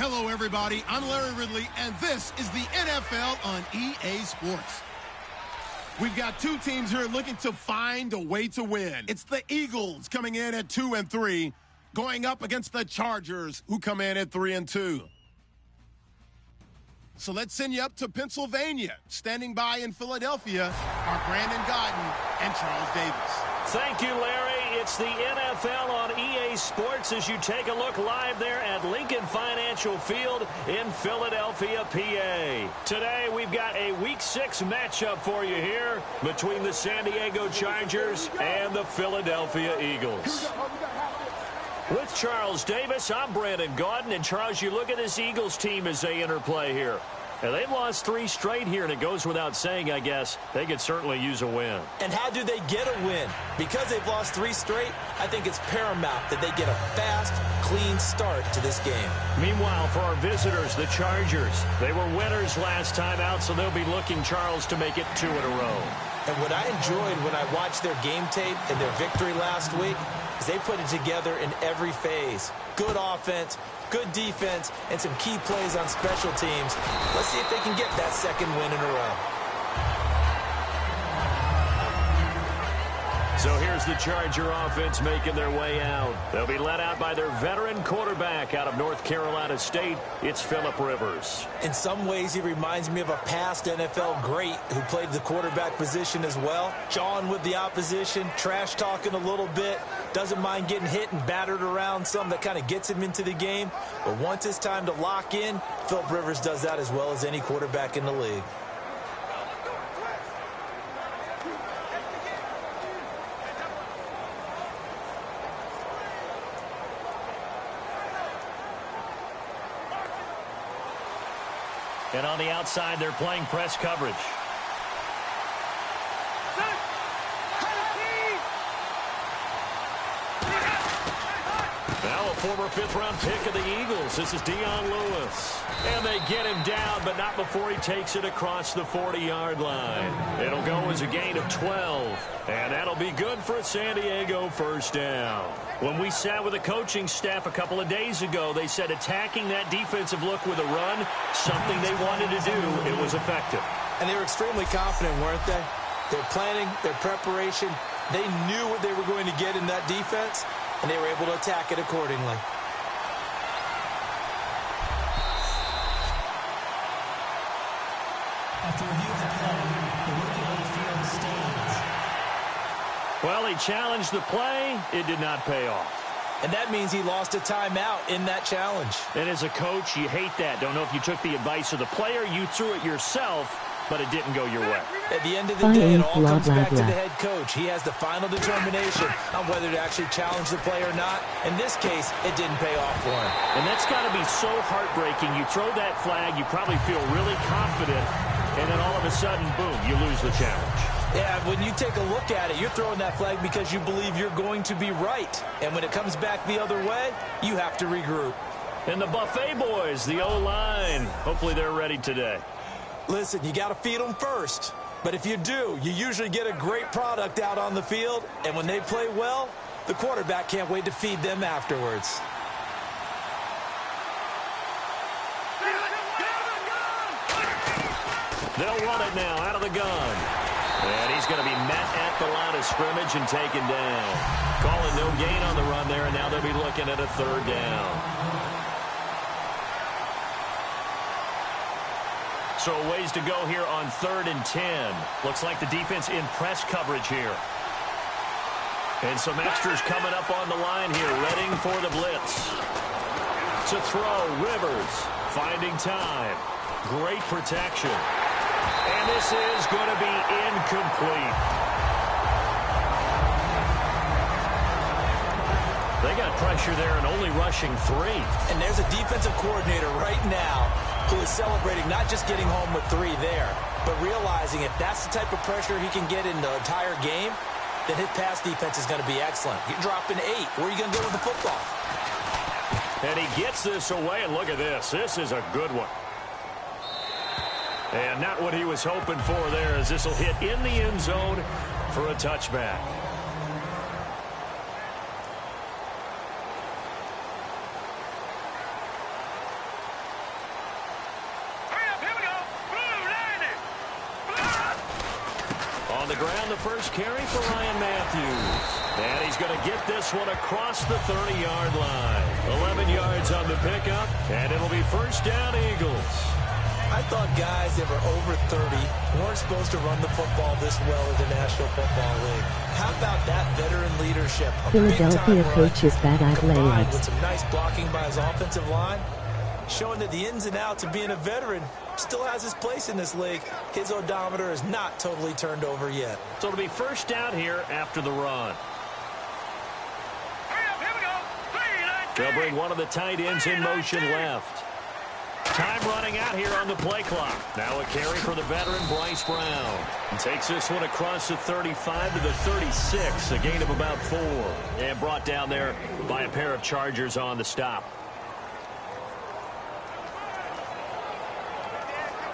Hello, everybody. I'm Larry Ridley, and this is the NFL on EA Sports. We've got two teams here looking to find a way to win. It's the Eagles coming in at 2-3, going up against the Chargers, who come in at 3-2. So let's send you up to Pennsylvania. Standing by in Philadelphia are Brandon Gaudin and Charles Davis. Thank you, Larry. It's the NFL on EA Sports as you take a look live there at Lincoln Financial Field in Philadelphia, PA. Today, we've got a Week 6 matchup for you here between the San Diego Chargers and the Philadelphia Eagles. With Charles Davis, I'm Brandon Gaudin. And, Charles, you look at this Eagles team as they interplay here. And they've lost 3 straight here, and it goes without saying, I guess, they could certainly use a win. And how do they get a win? Because they've lost 3 straight, I think it's paramount that they get a fast, clean start to this game. Meanwhile, for our visitors, the Chargers, they were winners last time out, so they'll be looking, Charles, to make it 2 in a row. And what I enjoyed when I watched their game tape and their victory last week is they put it together in every phase. Good offense, good defense, and some key plays on special teams. Let's see if they can get that 2nd win in a row. So here's the Charger offense making their way out. They'll be led out by their veteran quarterback out of North Carolina State. It's Phillip Rivers. In some ways, he reminds me of a past NFL great who played the quarterback position as well. Jawing with the opposition, trash-talking a little bit, doesn't mind getting hit and battered around some that kind of gets him into the game. But once it's time to lock in, Phillip Rivers does that as well as any quarterback in the league. And on the outside, they're playing press coverage. Now a former 5th-round pick of the Eagles. This is Dion Lewis. And they get him down, but not before he takes it across the 40-yard line. It'll go as a gain of 12. And that'll be good for a San Diego first down. When we sat with the coaching staff a couple of days ago, they said attacking that defensive look with a run, something they wanted to do, it was effective. And they were extremely confident, weren't they? Their planning, their preparation, they knew what they were going to get in that defense, and they were able to attack it accordingly. After review of the play, the rookie on the field stands. Well, he challenged the play. It did not pay off. And that means he lost a timeout in that challenge. And as a coach, you hate that. Don't know if you took the advice of the player, you threw it yourself, but it didn't go your way. At the end of the day, it all comes back to the head coach. He has the final determination on whether to actually challenge the play or not. In this case, it didn't pay off for him. And that's got to be so heartbreaking. You throw that flag, you probably feel really confident, and then all of a sudden, boom, you lose the challenge. Yeah, when you take a look at it, you're throwing that flag because you believe you're going to be right. And when it comes back the other way, you have to regroup. And the Buffet boys, the O-line, hopefully they're ready today. Listen, you got to feed them first. But if you do, you usually get a great product out on the field. And when they play well, the quarterback can't wait to feed them afterwards. They'll run it now out of the gun. And he's going to be met at the line of scrimmage and taken down. Calling no gain on the run there, and now they'll be looking at a 3rd down. So a ways to go here on 3rd and 10. Looks like the defense in press coverage here. And some extras coming up on the line here, readying for the blitz. To throw, Rivers finding time. Great protection. And this is going to be incomplete. They got pressure there and only rushing 3. And there's a defensive coordinator right now who is celebrating not just getting home with 3 there, but realizing if that's the type of pressure he can get in the entire game, then his pass defense is going to be excellent. You're dropping 8. Where are you going to go with the football? And he gets this away, and look at this. This is a good one. And not what he was hoping for there, as this will hit in the end zone for a touchback. On the ground, the first carry for Ryan Matthews. And he's going to get this one across the 30-yard line. 11 yards on the pickup, and it'll be first down Eagles. I thought guys that were over 30 weren't supposed to run the football this well in the National Football League. How about that veteran leadership? Philadelphia coach's bad combined layups. with some nice blocking by his offensive line, showing that the ins and outs of being a veteran still has his place in this league. His odometer is not totally turned over yet. So it'll be first down here after the run. They'll bring one of the tight ends in motion left. Time running out here on the play clock. Now a carry for the veteran Bryce Brown. He takes this one across the 35 to the 36, a gain of about 4. And brought down there by a pair of Chargers on the stop.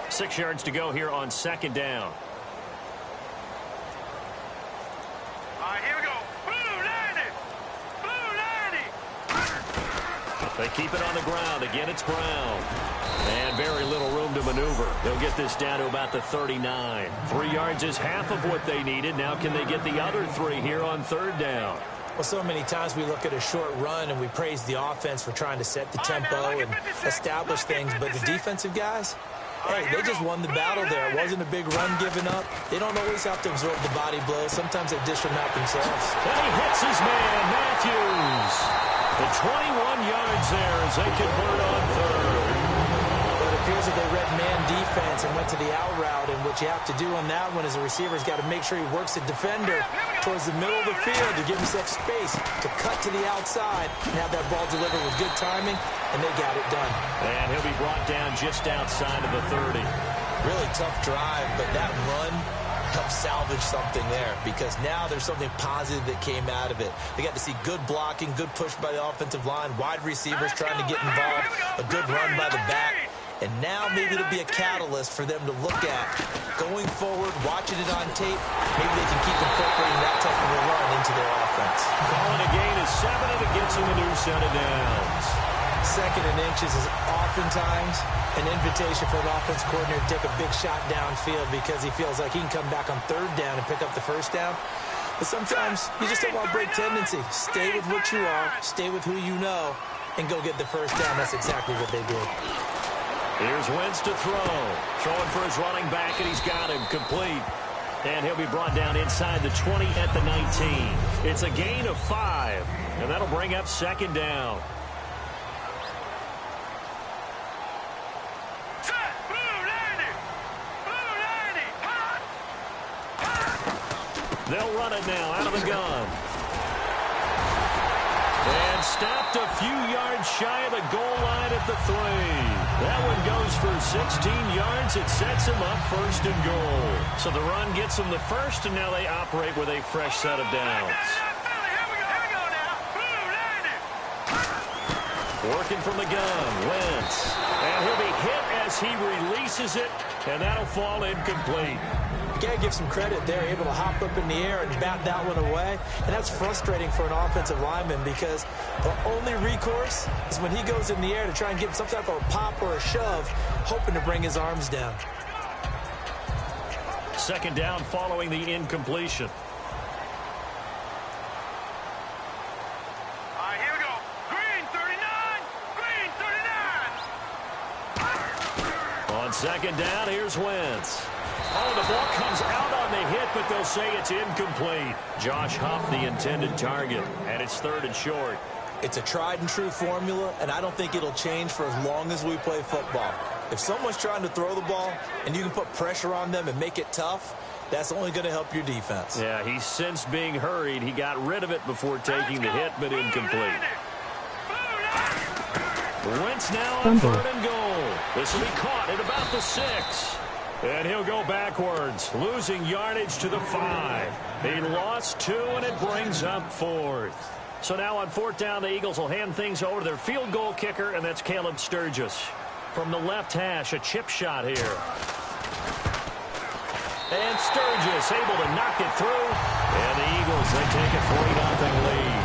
6 yards to go here on second down. They keep it on the ground. Again, it's Brown. And very little room to maneuver. They'll get this down to about the 39. 3 yards is half of what they needed. Now can they get the other 3 here on third down? Well, so many times we look at a short run and we praise the offense for trying to set the tempo and establish things. But the defensive guys, hey, they just won the battle there. It wasn't a big run given up. They don't always have to absorb the body blow. Sometimes they dish them out themselves. And he hits his man, Matthews. The 21 yards there as they convert on third. But it appears that they read man defense and went to the out route, and what you have to do on that one is a receiver's got to make sure he works the defender towards the middle of the field to give himself space to cut to the outside and have that ball delivered with good timing, and they got it done. And he'll be brought down just outside of the 30. Really tough drive, but that run help salvage something there, because now there's something positive that came out of it. They got to see good blocking, good push by the offensive line, wide receivers trying to get involved, a good run by the back, and now maybe it'll be a catalyst for them to look at going forward, watching it on tape. Maybe they can keep incorporating that type of a run into their offense. Calling a gain is 7, and it gets him a new set of downs. 2nd and inches is oftentimes an invitation for an offense coordinator to take a big shot downfield because he feels like he can come back on third down and pick up the first down. But sometimes you just don't want to break tendency. Stay with what you are, stay with who you know, and go get the first down. That's exactly what they did. Here's Wentz to throw. Throwing for his running back, and he's got him complete. And he'll be brought down inside the 20 at the 19. It's a gain of 5, and that'll bring up second down. They'll run it now out of the gun. And stopped a few yards shy of the goal line at the 3. That one goes for 16 yards. It sets him up first and goal. So the run gets them the first, and now they operate with a fresh set of downs. Working from the gun, Wentz. And he'll be hit as he releases it, and that'll fall incomplete. You got to give some credit. They're able to hop up in the air and bat that one away. And that's frustrating for an offensive lineman because the only recourse is when he goes in the air to try and get some type of a pop or a shove, hoping to bring his arms down. Second down following the incompletion. Here we go. Green 39. Green 39. On second down, here's Wentz. Oh, the ball comes out on the hit, but they'll say it's incomplete. Josh Huff, the intended target, and it's 3rd and short. It's a tried-and-true formula, and I don't think it'll change for as long as we play football. If someone's trying to throw the ball and you can put pressure on them and make it tough, that's only going to help your defense. Yeah, he's since being hurried. He got rid of it before taking the hit, but incomplete. Wentz now on 3rd and goal. This will be caught at about the 6. And he'll go backwards, losing yardage to the 5. He lost 2, and it brings up 4th. So now on 4th down, the Eagles will hand things over to their field goal kicker, and that's Caleb Sturgis. From the left hash, a chip shot here. And Sturgis able to knock it through. And the Eagles, they take a 3-0 lead.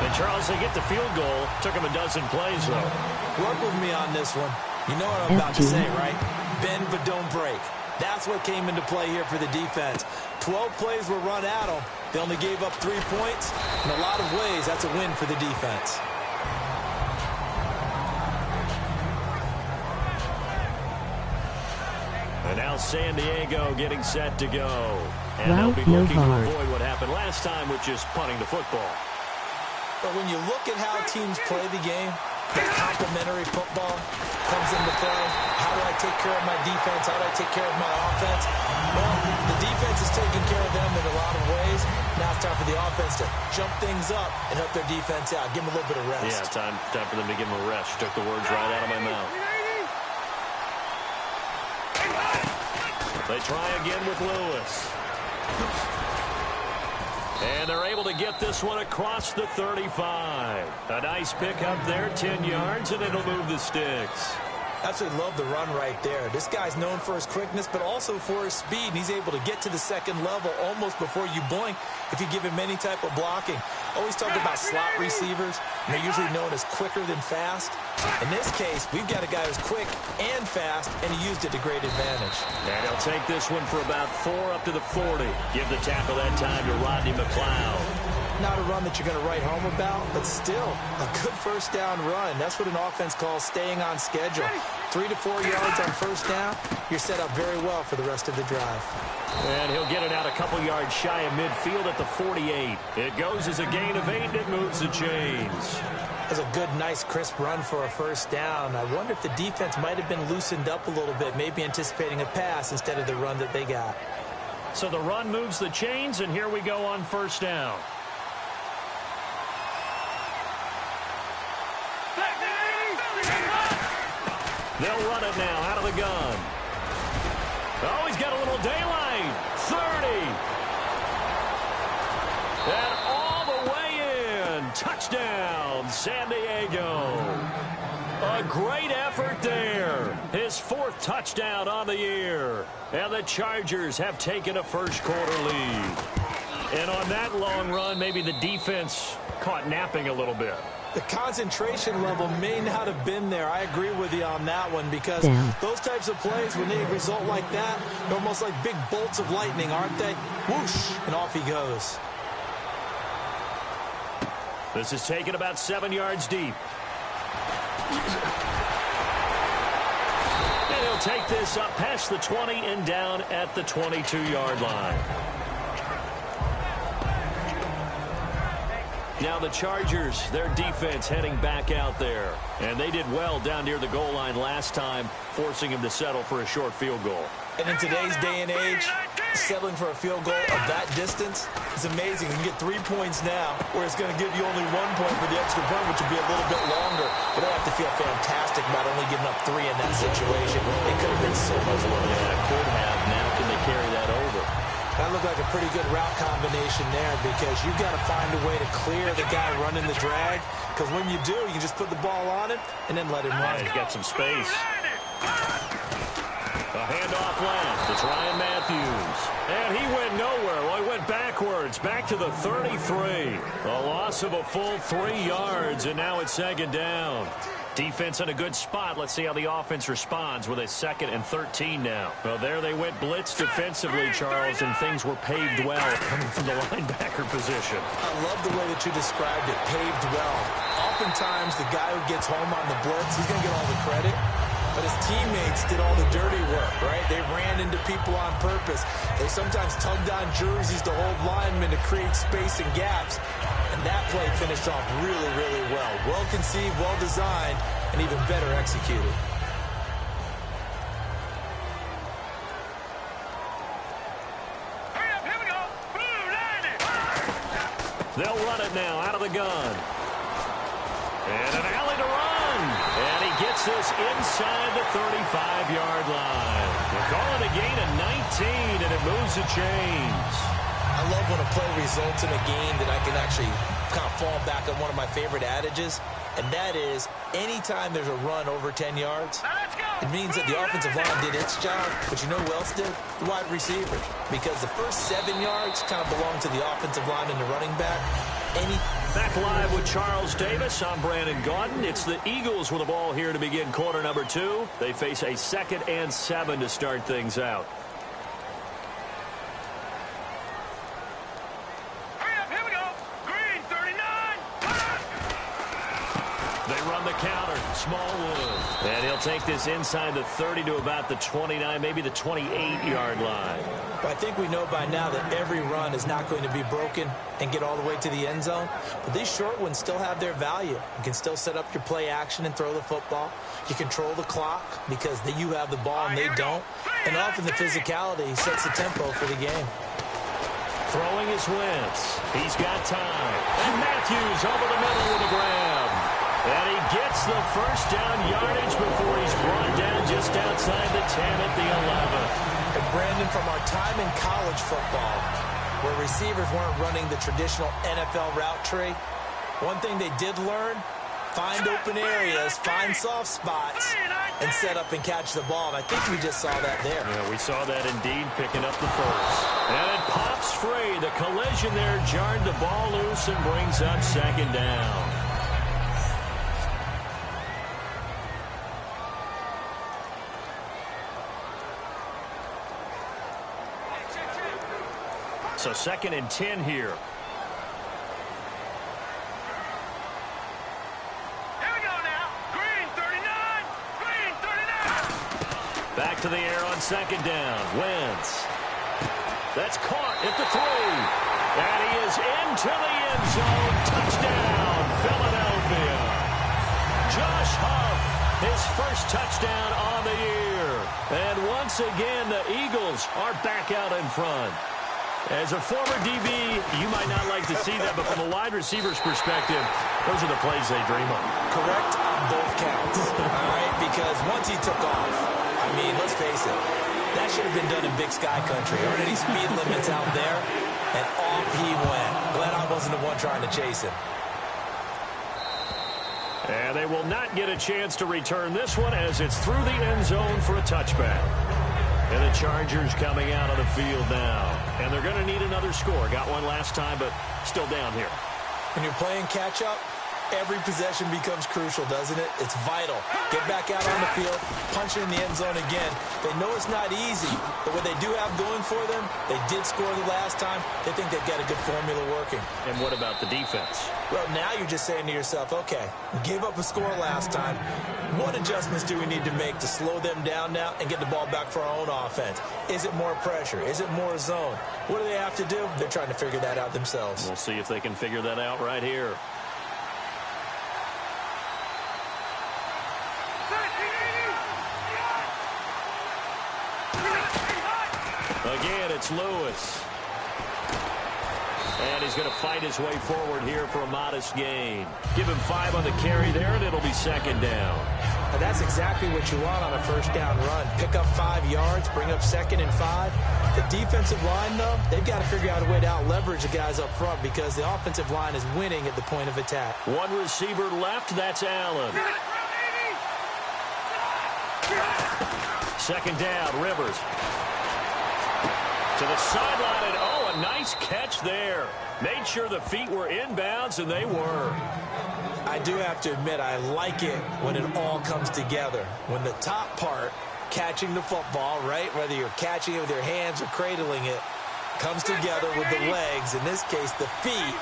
And Charles, they get the field goal. Took them a dozen plays, though. Work with me on this one. You know what I'm about to say, right? Bend but don't break. That's what came into play here for the defense. 12 plays were run at them. They only gave up 3 points. In a lot of ways, that's a win for the defense. And now San Diego getting set to go. And Ralph they'll be looking to Novard. avoid what happened last time with just punting the football. But when you look at how teams play the game, that complementary football comes into play. How do I take care of my defense? How do I take care of my offense? Well, the defense is taking care of them in a lot of ways. Now it's time for the offense to jump things up and help their defense out. Give them a little bit of rest. Yeah, time for them to give them a rest. Took the words right out of my mouth. They try again with Lewis. And they're able to get this one across the 35. A nice pick up there, 10 yards, and it'll move the sticks. Absolutely love the run right there. This guy's known for his quickness, but also for his speed. And he's able to get to the second level almost before you blink if you give him any type of blocking. Always talk about slot receivers, and they're usually known as quicker than fast. In this case, we've got a guy who's quick and fast, and he used it to great advantage. And he'll take this one for about 4 up to the 40. Give the tackle that time to Rodney McLeod. Not a run that you're going to write home about, but still a good first down run. That's what an offense calls staying on schedule. 3 to 4 yards on first down, you're set up very well for the rest of the drive. And he'll get it out a couple yards shy of midfield at the 48. It goes as a gain of 8, and it moves the chains. That's a good, nice, crisp run for a first down. I wonder if the defense might have been loosened up a little bit, maybe anticipating a pass instead of the run that they got. So the run moves the chains, and here we go on first down. They'll run it now out of the gun. Oh, he's got a little daylight. 30. And all the way in. Touchdown, San Diego. A great effort there. His 4th touchdown on the year. And the Chargers have taken a first quarter lead. And on that long run, maybe the defense caught napping a little bit. The concentration level may not have been there. I agree with you on that one because those types of plays, when they result like that, they're almost like big bolts of lightning, aren't they? Whoosh, and off he goes. This is taken about 7 yards deep. And he'll take this up past the 20 and down at the 22-yard line. Now the Chargers, their defense heading back out there. And they did well down near the goal line last time, forcing him to settle for a short field goal. And in today's day and age, settling for a field goal of that distance is amazing. You can get 3 points now, where it's going to give you only 1 point for the extra point, which will be a little bit longer. But they have to feel fantastic about only giving up 3 in that situation. It could have been so much more. Yeah, it could have. Now can they carry that over? That looked like a pretty good route combination there because you've got to find a way to clear the guy running the drag. Because when you do, you just put the ball on him and then let him run. He's got some space. A handoff left. It's Ryan Matthews. And he went nowhere. Well, he went backwards. Back to the 33. A loss of a full 3 yards, and now it's 2nd down. Defense in a good spot. Let's see how the offense responds with a 2nd and 13 now. Well, there they went blitz defensively, Charles, and things were paved well coming from the linebacker position. I love the way that you described it, paved well. Oftentimes, the guy who gets home on the blitz, he's going to get all the credit. But his teammates did all the dirty work, right? They ran into people on purpose. They sometimes tugged on jerseys to hold linemen to create space and gaps. And that play finished off really, really well. Well conceived, well designed, and even better executed. Hurry up, here we go. Blue, line it. They'll run it now out of the gun. And an alley to run. And he gets this inside the 35-yard line. We'll call it a gain of 19, and it moves the chains. I love when a play results in a game that I can actually kind of fall back on one of my favorite adages, and that is anytime there's a run over 10 yards, it means that the offensive line did its job, but you know who else did? The wide receivers. Because the first 7 yards kind of belong to the offensive line and the running back. Back live with Charles Davis. I'm Brandon Gaudin. It's the Eagles with the ball here to begin quarter number 2. They face a 2nd and 7 to start things out. counter. Smallwood. And he'll take this inside the 30 to about the 29, maybe the 28-yard line. But I think we know by now that every run is not going to be broken and get all the way to the end zone. But these short ones still have their value. You can still set up your play action and throw the football. You control the clock because you have the ball and they don't. And often the physicality sets the tempo for the game. Throwing is Wentz. He's got time. And Matthews over the middle with a grab. And he gets the first down yardage before he's brought down just outside the 10 at the 11. And Brandon, from our time in college football, where receivers weren't running the traditional NFL route tree, one thing they did learn, find open areas, find soft spots, and set up and catch the ball. And I think we just saw that there. Yeah, we saw that indeed, picking up the first. And it pops free. The collision there jarred the ball loose and brings up second down. So 2nd and 10 here. Here we go now. Green 39. Green 39. Back to the air on 2nd down. Wentz. That's caught at the 3. And he is into the end zone. Touchdown, Philadelphia. Josh Huff, his first touchdown on the year. And once again, the Eagles are back out in front. As a former DB, you might not like to see that, but from a wide receiver's perspective, those are the plays they dream of. Correct on both counts, all right? Because once he took off, I mean, let's face it, that should have been done in Big Sky Country. Aren't any speed limits out there? And off he went. Glad I wasn't the one trying to chase him. And they will not get a chance to return this one as it's through the end zone for a touchback. And the Chargers coming out on the field now. And they're going to need another score. Got one last time, but still down here. When you're playing catch-up, every possession becomes crucial, doesn't it? It's vital. Get back out on the field, punch it in the end zone again. They know it's not easy, but what they do have going for them, they did score the last time. They think they've got a good formula working. And what about the defense? Well, now you're just saying to yourself, okay, we gave up a score last time. What adjustments do we need to make to slow them down now and get the ball back for our own offense? Is it more pressure? Is it more zone? What do they have to do? They're trying to figure that out themselves. We'll see if they can figure that out right here. Again, it's Lewis. And he's going to fight his way forward here for a modest gain. Give him 5 on the carry there, and it'll be 2nd down. And that's exactly what you want on a first down run. Pick up 5 yards, bring up 2nd and 5. The defensive line, though, they've got to figure out a way to out-leverage the guys up front because the offensive line is winning at the point of attack. One receiver left, that's Allen. 2nd down, Rivers. To the sideline, and oh, a nice catch there. Made sure the feet were inbounds, and they were. I do have to admit, I like it when it all comes together. When the top part, catching the football, right, whether you're catching it with your hands or cradling it, comes together with the legs. In this case, the feet,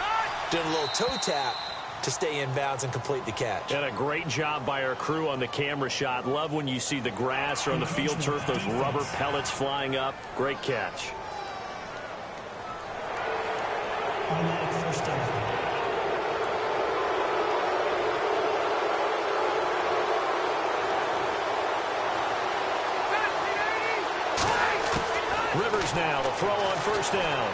did a little toe tap to stay in bounds and complete the catch. And a great job by our crew on the camera shot. Love when you see the grass or on the field turf, those rubber pellets flying up. Great catch. Automatic first down. Rivers now to throw on first down.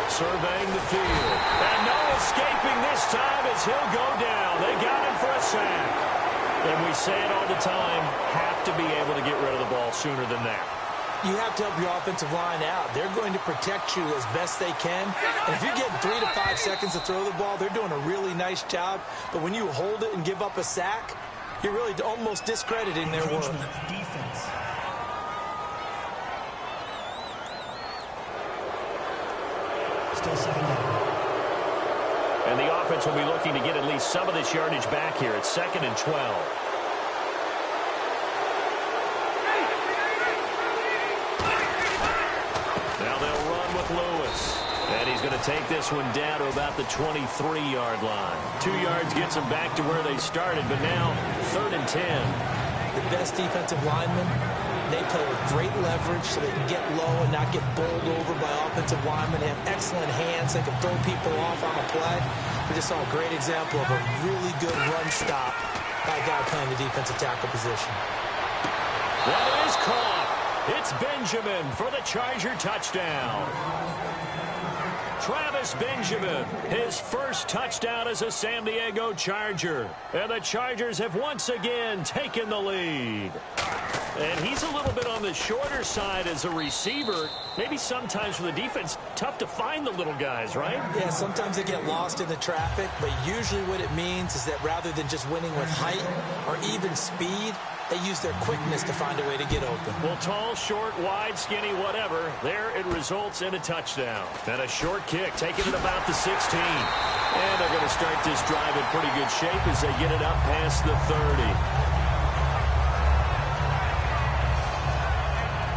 Surveying the field. And no escaping this time as he'll go down. They got him for a sack. And we say it all the time, have to be able to get rid of the ball sooner than that. You have to help your offensive line out. They're going to protect you as best they can. And if you get 3 to 5 seconds to throw the ball, they're doing a really nice job. But when you hold it and give up a sack, you're really almost discrediting their work. Defense. Still 2nd down. And the offense will be looking to get at least some of this yardage back here. It's 2nd and 12. And he's going to take this one down to about the 23-yard line. 2 yards gets them back to where they started, but now 3rd and 10. The best defensive linemen, they play with great leverage so they can get low and not get bowled over by offensive linemen. They have excellent hands. They can throw people off on a play. We just saw a great example of a really good run stop by a guy playing the defensive tackle position. That is caught. It's Benjamin for the Charger touchdown. Travis Benjamin, his first touchdown as a San Diego Charger. And the Chargers have once again taken the lead. And he's a little bit on the shorter side as a receiver. Maybe sometimes for the defense, tough to find the little guys, right? Yeah, sometimes they get lost in the traffic, but usually what it means is that rather than just winning with height or even speed, they use their quickness to find a way to get open. Well, tall, short, wide, skinny, whatever, there it results in a touchdown. And a short kick taken at about the 16. And they're going to start this drive in pretty good shape as they get it up past the 30.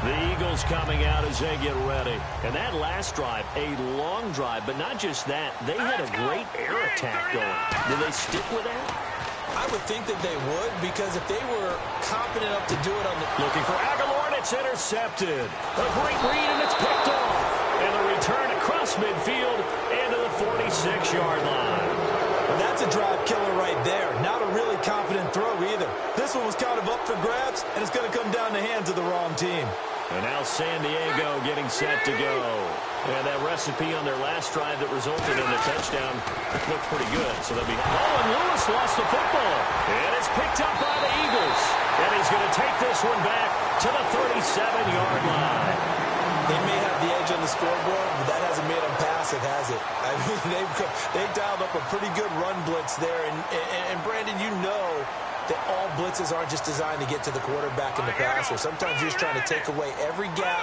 The Eagles coming out as they get ready. And that last drive, a long drive, but not just that. They had a great air attack going. Did they stick with that? I would think that they would, because if they were confident enough to do it on the... Looking for Aguilar, and it's intercepted. A great read, and it's picked off. And the return across midfield into the 46-yard line. And that's a drive killer right there. Not a really confident throw either. This one was kind of up for grabs, and it's going to come down the hands of the wrong team. And now San Diego getting set to go. And that recipe on their last drive that resulted in the touchdown looked pretty good. So they'll be... Oh, and Lewis lost the football. And it's picked up by the Eagles. And he's going to take this one back to the 37-yard line. They may have the edge on the scoreboard, but that hasn't made them pass it, has it? I mean, they've dialed up a pretty good run blitz there. And Brandon, you know that all blitzes aren't just designed to get to the quarterback and the passer. Sometimes you're just trying to take away every gap,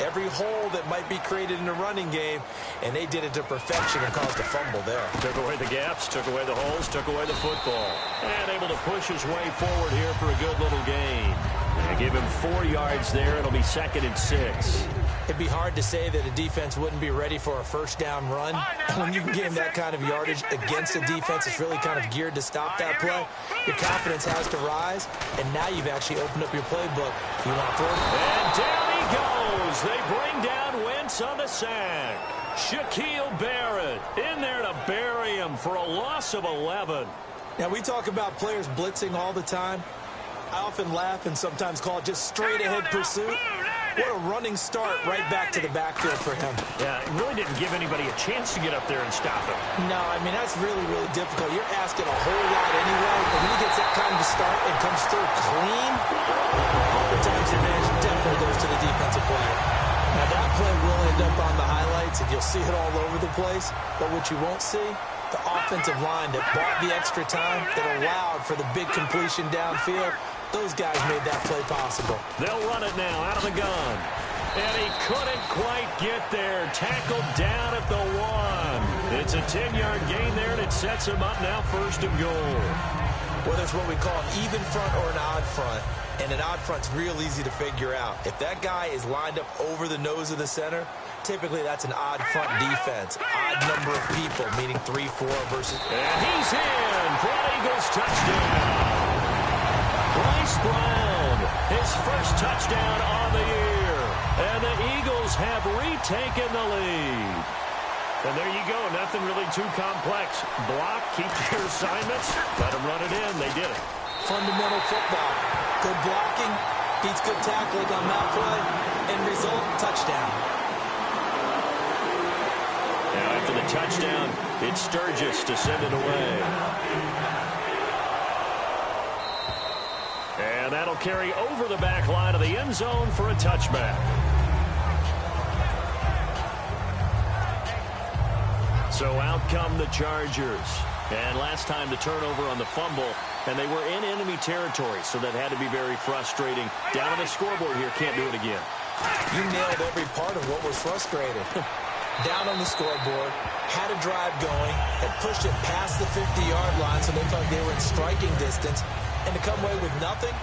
every hole that might be created in the running game, and they did it to perfection and caused a fumble there. Took away the gaps, took away the holes, took away the football. And able to push his way forward here for a good little gain. And give him 4 yards there. It'll be 2nd and 6. It'd be hard to say that a defense wouldn't be ready for a first down run. When you can give that kind of yardage against a defense that's really kind of geared to stop that play, your confidence has to rise, and now you've actually opened up your playbook. You want to throw? And down he goes. They bring down Wentz on the sack. Shaquille Barrett in there to bury him for a loss of 11. Now, we talk about players blitzing all the time. I often laugh and sometimes call it just straight-ahead pursuit. What a running start right back to the backfield for him. Yeah, it really didn't give anybody a chance to get up there and stop him. No, I mean, that's really, really difficult. You're asking a whole lot anyway, but when he gets that kind of start and comes through clean, oftentimes the advantage definitely goes to the defensive player. Now, that play will end up on the highlights, and you'll see it all over the place. But what you won't see, the offensive line that bought the extra time, that allowed for the big completion downfield, those guys made that play possible. They'll run it now out of the gun. And he couldn't quite get there. Tackled down at the 1. It's a 10-yard gain there, and it sets him up now 1st and goal. Well, there's what we call an even front or an odd front. And an odd front's real easy to figure out. If that guy is lined up over the nose of the center, typically that's an odd front defense. Odd number of people, meaning 3-4 versus... And he's in for an Eagles touchdown. Bryce Brown, his first touchdown on the year. And the Eagles have retaken the lead. And there you go. Nothing really too complex. Block, keep your assignments, let them run it in. They did it. Fundamental football. Good blocking, beats good tackling on that play, and result, touchdown. Now after the touchdown, it's Sturgis to send it away. And that'll carry over the back line of the end zone for a touchback. So out come the Chargers. And last time the turnover on the fumble, and they were in enemy territory, so that had to be very frustrating. Down on the scoreboard here, can't do it again. You nailed every part of what was frustrating. Down on the scoreboard, had a drive going, had pushed it past the 50-yard line, so they felt like they were in striking distance, and to come away with nothing,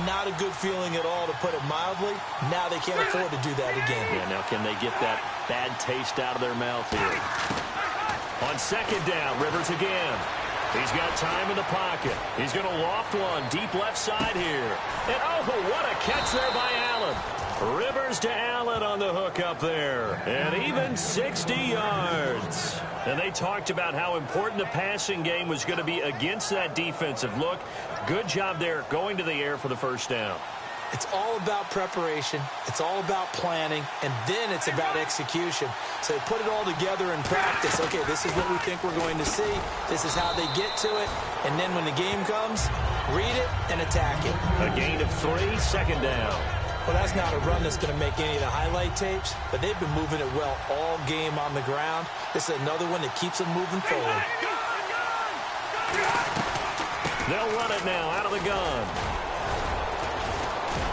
not a good feeling at all, to put it mildly. Now they can't afford to do that again. Yeah, now can they get that bad taste out of their mouth here. On second down, Rivers again. He's got time in the pocket. He's going to loft one deep left side here. And oh, what a catch there by Allen. Rivers to Allen on the hook up there. And even 60 yards. And they talked about how important the passing game was going to be against that defensive look. Good job there going to the air for the first down. It's all about preparation. It's all about planning. And then it's about execution. So they put it all together in practice. Okay, this is what we think we're going to see. This is how they get to it. And then when the game comes, read it and attack it. A gain of 3, second down. Well, that's not a run that's going to make any of the highlight tapes, but they've been moving it well all game on the ground. This is another one that keeps them moving forward. They'll run it now out of the gun.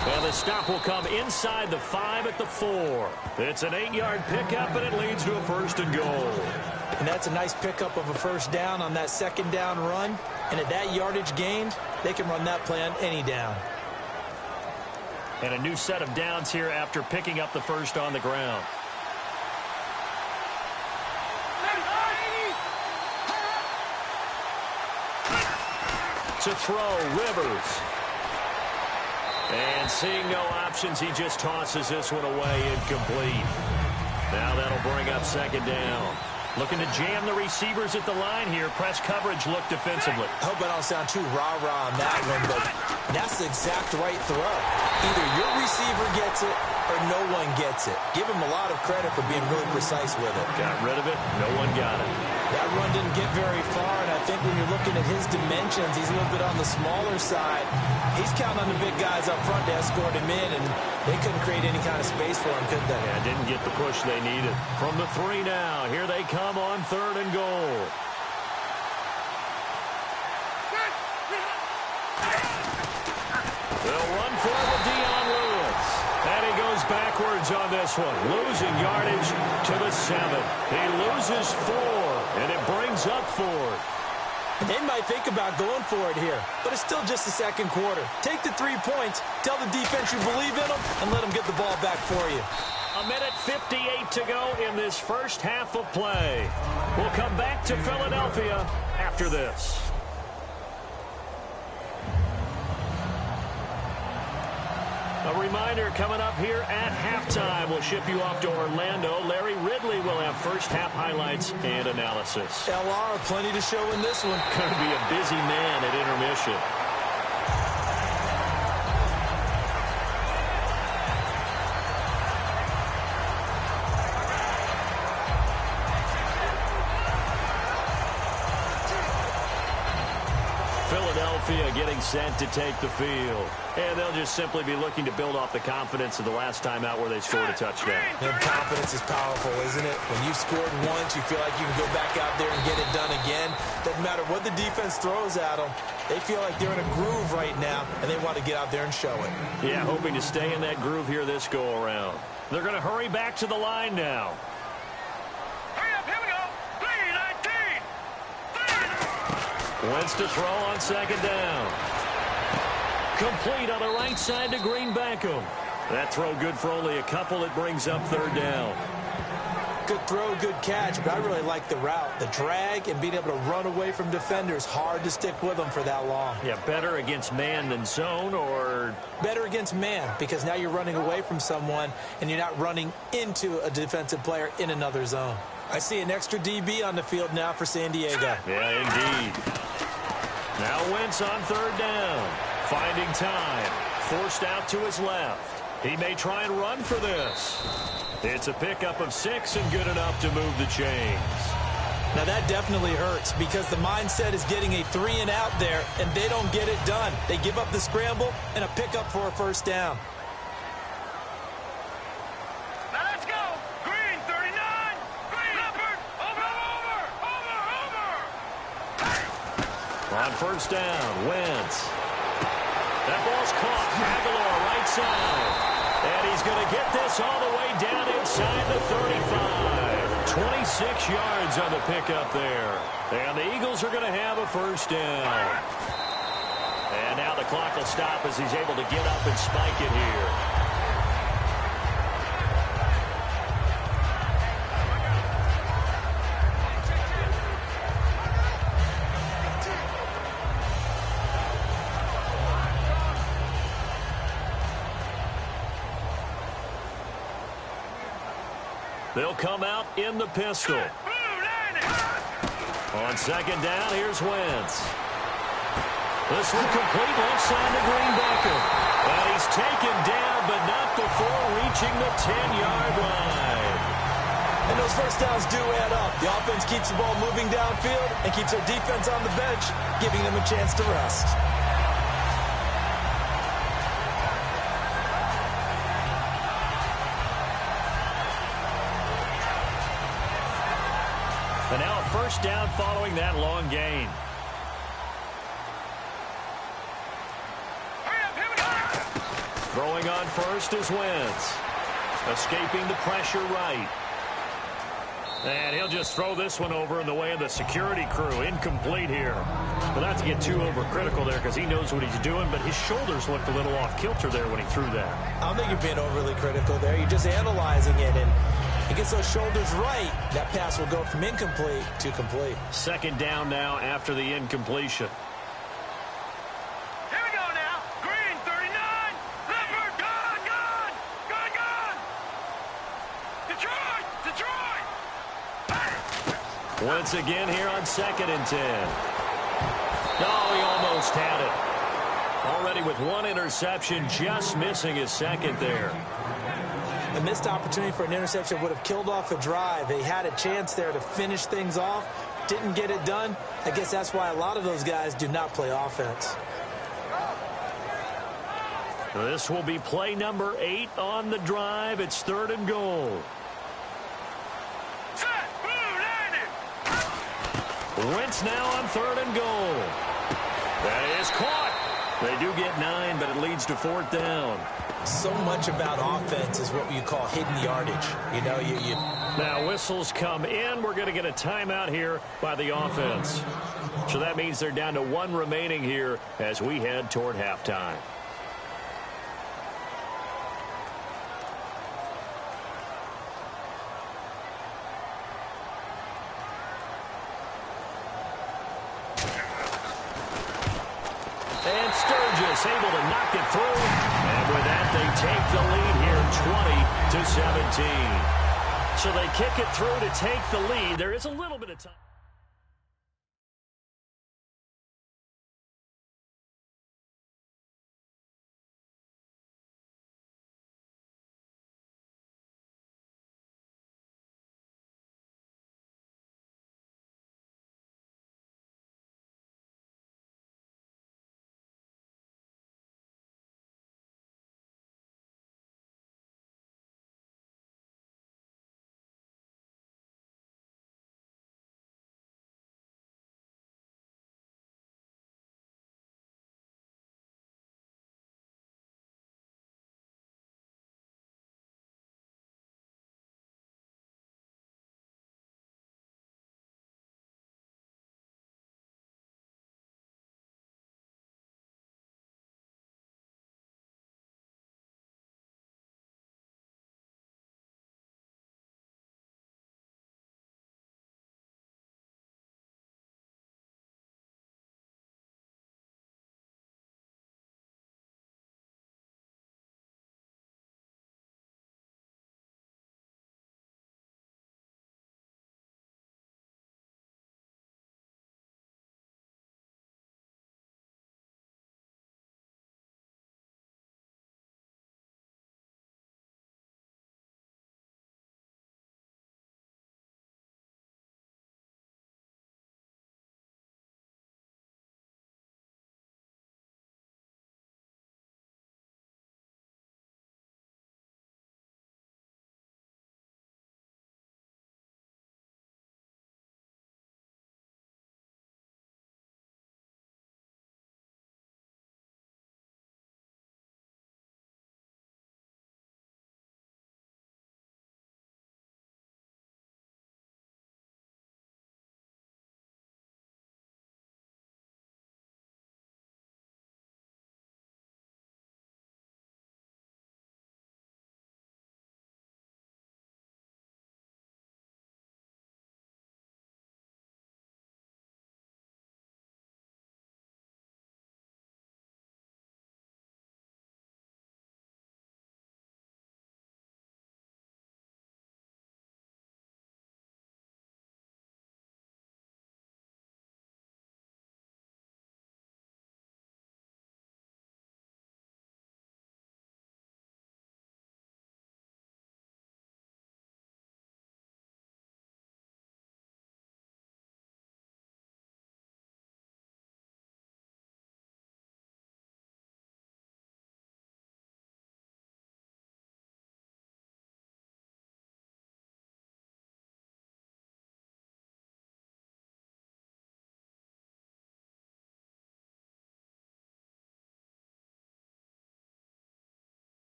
And the stop will come inside the 5 at the 4. It's an 8-yard pickup, and it leads to a 1st and goal. And that's a nice pickup of a first down on that second down run. And at that yardage gained, they can run that play on any down. And a new set of downs here after picking up the first on the ground. To throw, Rivers. And seeing no options, he just tosses this one away incomplete. Now that'll bring up second down. Looking to jam the receivers at the line here. Press coverage look defensively. I hope I don't sound too rah-rah on that one, but that's the exact right throw. Either your receiver gets it or no one gets it. Give him a lot of credit for being really precise with it. Got rid of it. No one got it. That run didn't get very far, and I think when you're looking at his dimensions, he's a little bit on the smaller side. He's counting on the big guys up front to escort him in, and they couldn't create any kind of space for him, could they? Yeah, didn't get the push they needed. From the 3 now, here they come on 3rd and goal. They'll run for it with Dion Lewis. And he goes backwards on this one, losing yardage to the 7. He loses 4, and it brings up 4. They might think about going for it here, but it's still just the second quarter. Take the 3 points, tell the defense you believe in them, and let them get the ball back for you. A minute 58 to go in this first half of play. We'll come back to Philadelphia after this. A reminder coming up here at halftime. We'll ship you off to Orlando. Larry Ridley will have first half highlights and analysis. LR, plenty to show in this one. Going to be a busy man at intermission. Philadelphia getting set to take the field. And they'll just simply be looking to build off the confidence of the last time out where they scored a touchdown. And confidence is powerful, isn't it? When you've scored once, you feel like you can go back out there and get it done again. Doesn't matter what the defense throws at them. They feel like they're in a groove right now, and they want to get out there and show it. Yeah, hoping to stay in that groove here this go-around. They're going to hurry back to the line now. Wentz to throw on second down. Complete on the right side to Green Beckham. That throw good for only a couple. It brings up 3rd down. Good throw, good catch, but I really like the route. The drag and being able to run away from defenders. Hard to stick with them for that long. Yeah, better against man than zone, or better against man, because now you're running away from someone and you're not running into a defensive player in another zone. I see an extra DB on the field now for San Diego. Yeah, indeed. Now Wentz on 3rd down. Finding time. Forced out to his left. He may try and run for this. It's a pickup of 6 and good enough to move the chains. Now that definitely hurts because the mindset is getting a 3 and out there, and they don't get it done. They give up the scramble and a pickup for a first down. Now let's go. Green, 39. Green, Leopard. Over. On first down, Wentz. That ball's caught. Aguilar right side. And he's going to get this all the way down inside the 35. 26 yards on the pickup there. And the Eagles are going to have a first down. And now the clock will stop as he's able to get up and spike it here. They'll come out in the pistol. On second down, here's Wentz. This one complete left side to Greenbacker. And he's taken down, but not before reaching the 10-yard line. And those first downs do add up. The offense keeps the ball moving downfield and keeps their defense on the bench, giving them a chance to rest. And now a first down following that long gain. Throwing on first is Wentz. Escaping the pressure right. And he'll just throw this one over in the way of the security crew. Incomplete here. Well, not to get too overcritical there because he knows what he's doing, but his shoulders looked a little off kilter there when he threw that. I don't think you're being overly critical there. You're just analyzing it, and he gets those shoulders right. That pass will go from incomplete to complete. Second down now after the incompletion. Here we go now. Green, 39. Leopard, gone. Detroit. Once again here on 2nd and 10. Oh, he almost had it. Already with one interception, just missing his second there. A missed opportunity for an interception would have killed off a drive. They had a chance there to finish things off. Didn't get it done. I guess that's why a lot of those guys do not play offense. This will be play number 8 on the drive. It's 3rd and goal. Wentz now on 3rd and goal. That is caught. They do get 9, but it leads to 4th down. So much about offense is what you call hidden yardage. You know, you Now whistles come in. We're going to get a timeout here by the offense. So that means they're down to 1 remaining here as we head toward halftime. And Sturgis able to knock it through. And with that, they take the lead here 20-17. So they kick it through to take the lead. There is a little bit of time.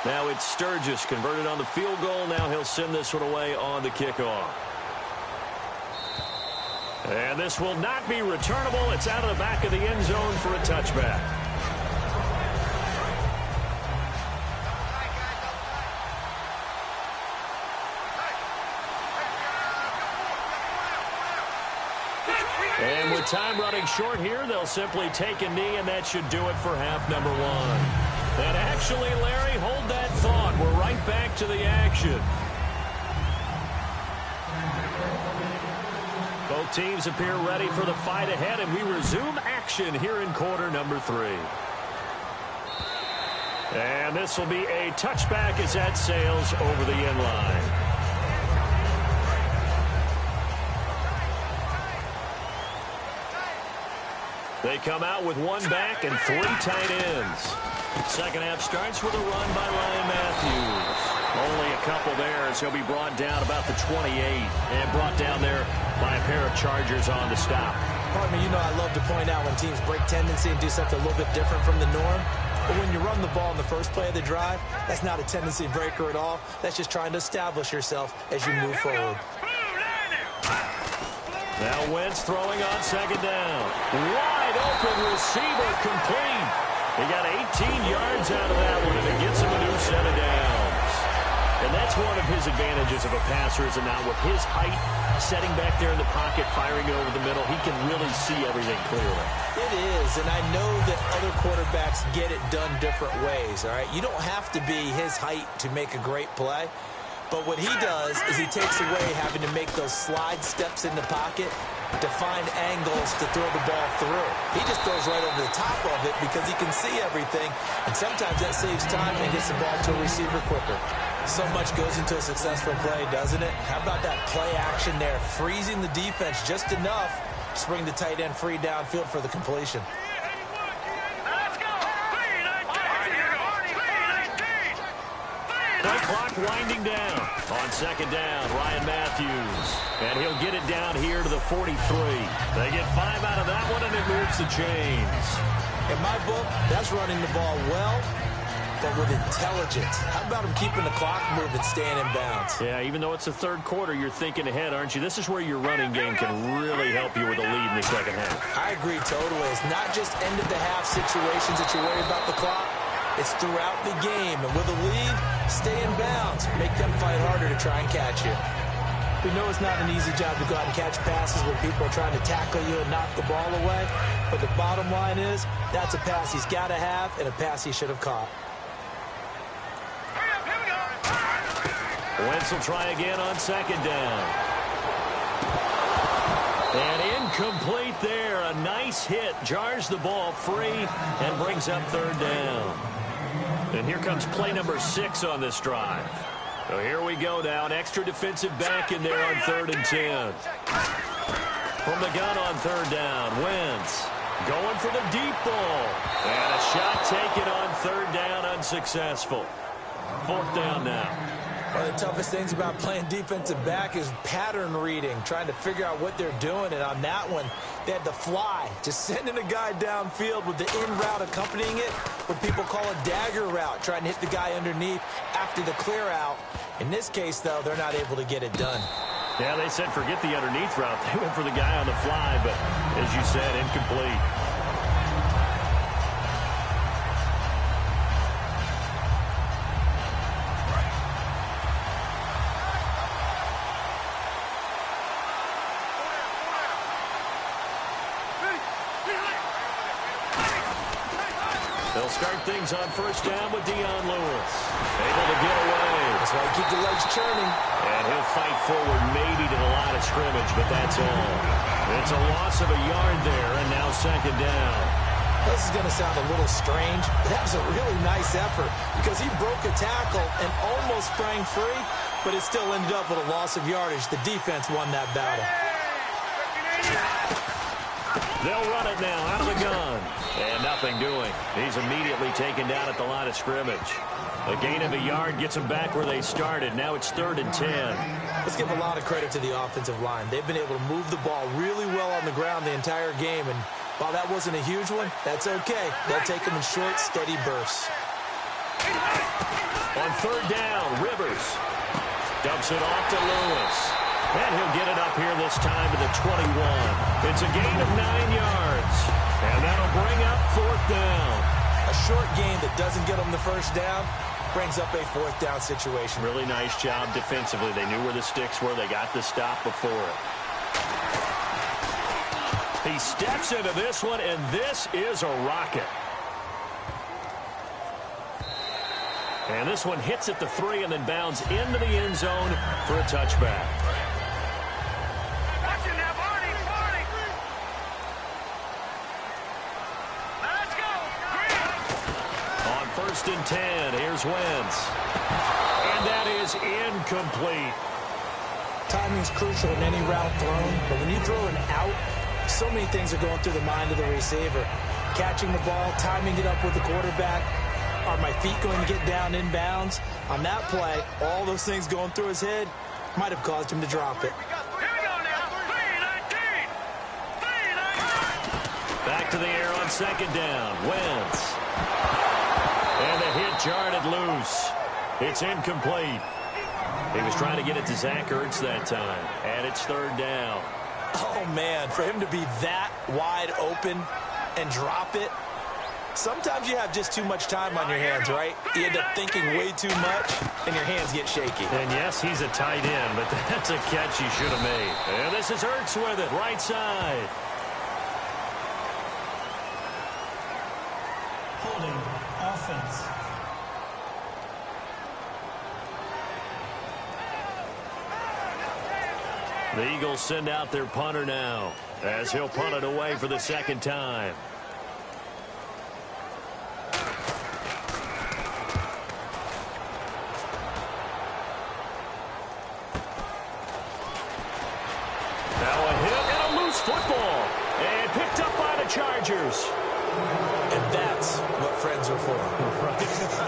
Now it's Sturgis converted on the field goal. Now he'll send this one away on the kickoff. And this will not be returnable. It's out of the back of the end zone for a touchback. And with time running short here, they'll simply take a knee, and that should do it for half number one. And actually, Larry, hold that thought. We're right back to the action. Both teams appear ready for the fight ahead, and we resume action here in quarter number 3. And this will be a touchback as that sails over the end line. They come out with one back and 3 tight ends. Second half starts with a run by Ryan Matthews. Only a couple there as he'll be brought down about the 28 and brought down there by a pair of Chargers on the stop. Pardon me, you know I love to point out when teams break tendency and do something a little bit different from the norm. But when you run the ball in the first play of the drive, that's not a tendency breaker at all. That's just trying to establish yourself as you move forward. Now Wentz throwing on second down. Wide open receiver complete. He got 18 yards out of that one, and it gets him a new set of downs. And that's one of his advantages of a passer, is now with his height, setting back there in the pocket, firing it over the middle, he can really see everything clearly. It is, and I know that other quarterbacks get it done different ways, all right? You don't have to be his height to make a great play. But what he does is he takes away having to make those slide steps in the pocket to find angles to throw the ball through. He just throws right over the top of it because he can see everything, and sometimes that saves time and gets the ball to a receiver quicker. So much goes into a successful play, doesn't it? How about that play action there, freezing the defense just enough to bring the tight end free downfield for the completion. Play clock winding down. On second down, Ryan Matthews. And he'll get it down here to the 43. They get 5 out of that one, and it moves the chains. In my book, that's running the ball well, but with intelligence. How about him keeping the clock moving, staying in bounds? Yeah, even though it's the third quarter, you're thinking ahead, aren't you? This is where your running game can really help you with a lead in the second half. I agree totally. It's not just end-of-the-half situations that you worry about the clock. It's throughout the game. And with a lead, stay in bounds. Make them fight harder to try and catch you. We know it's not an easy job to go out and catch passes when people are trying to tackle you and knock the ball away. But the bottom line is, that's a pass he's got to have and a pass he should have caught. Wentz will try again on second down. And incomplete there. A nice hit. Jars the ball free and brings up third down. And here comes play number 6 on this drive. So here we go now. An extra defensive back in there on 3rd and 10. From the gun on third down, Wentz going for the deep ball. And a shot taken on third down, unsuccessful. 4th down now. One of the toughest things about playing defensive back is pattern reading, trying to figure out what they're doing. And on that one, they had to fly, just sending a guy downfield with the in route accompanying it, what people call a dagger route, trying to hit the guy underneath after the clear out. In this case, though, they're not able to get it done. Yeah, they said forget the underneath route. They went for the guy on the fly, but as you said, incomplete. They'll start things on first down with Dion Lewis. Able to get away. That's why you keep the legs churning. And he'll fight forward maybe to the line of scrimmage, but that's all. It's a loss of a yard there, and now second down. This is going to sound a little strange, but that was a really nice effort because he broke a tackle and almost sprang free, but it still ended up with a loss of yardage. The defense won that battle. They'll run it now out of the gun. And nothing doing. He's immediately taken down at the line of scrimmage. A gain of a yard gets them back where they started. Now it's 3rd and 10. Let's give a lot of credit to the offensive line. They've been able to move the ball really well on the ground the entire game. And while that wasn't a huge one, that's okay. They'll take them in short, steady bursts. On third down, Rivers dumps it off to Lewis. And he'll get it up here this time to the 21. It's a gain of 9 yards. And that'll bring up fourth down. A short gain that doesn't get them the first down brings up a fourth down situation. Really nice job defensively. They knew where the sticks were. They got the stop before it. He steps into this one, and this is a rocket. And this one hits at the 3 and then bounds into the end zone for a touchback. Watch it now, Barney. Let's go. Green. On first and 10, here's Wentz. And that is incomplete. Timing is crucial in any route thrown, but when you throw an out, so many things are going through the mind of the receiver. Catching the ball, timing it up with the quarterback. Are my feet going to get down in bounds? On that play, all those things going through his head might have caused him to drop it. Here we go now. 3-19. 3-19. Back to the air on second down. Wentz. And the hit jarred it loose. It's incomplete. He was trying to get it to Zach Ertz that time. And it's third down. Oh, man, for him to be that wide open and drop it. Sometimes you have just too much time on your hands, right? You end up thinking way too much, and your hands get shaky. And yes, he's a tight end, but that's a catch he should have made. And this is Ertz with it, right side. Holding offense. The Eagles send out their punter now, as he'll punt it away for the second time. Now a hit and a loose football. And picked up by the Chargers. And that's what friends are for.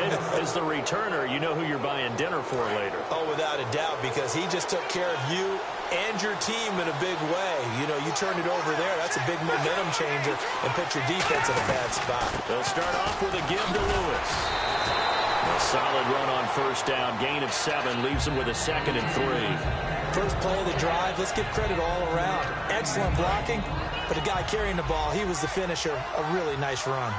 And as the returner, you know who you're buying dinner for later. Oh, without a doubt, because he just took care of you and your team in a big way. You know, you turn it over there, that's a big momentum changer, and put your defense in a bad spot. They'll start off with a give to Lewis. A solid run on first down. Gain of 7 leaves him with a 2nd and 3. First play of the drive, let's give credit all around. Excellent blocking, but the guy carrying the ball, he was the finisher. A really nice run.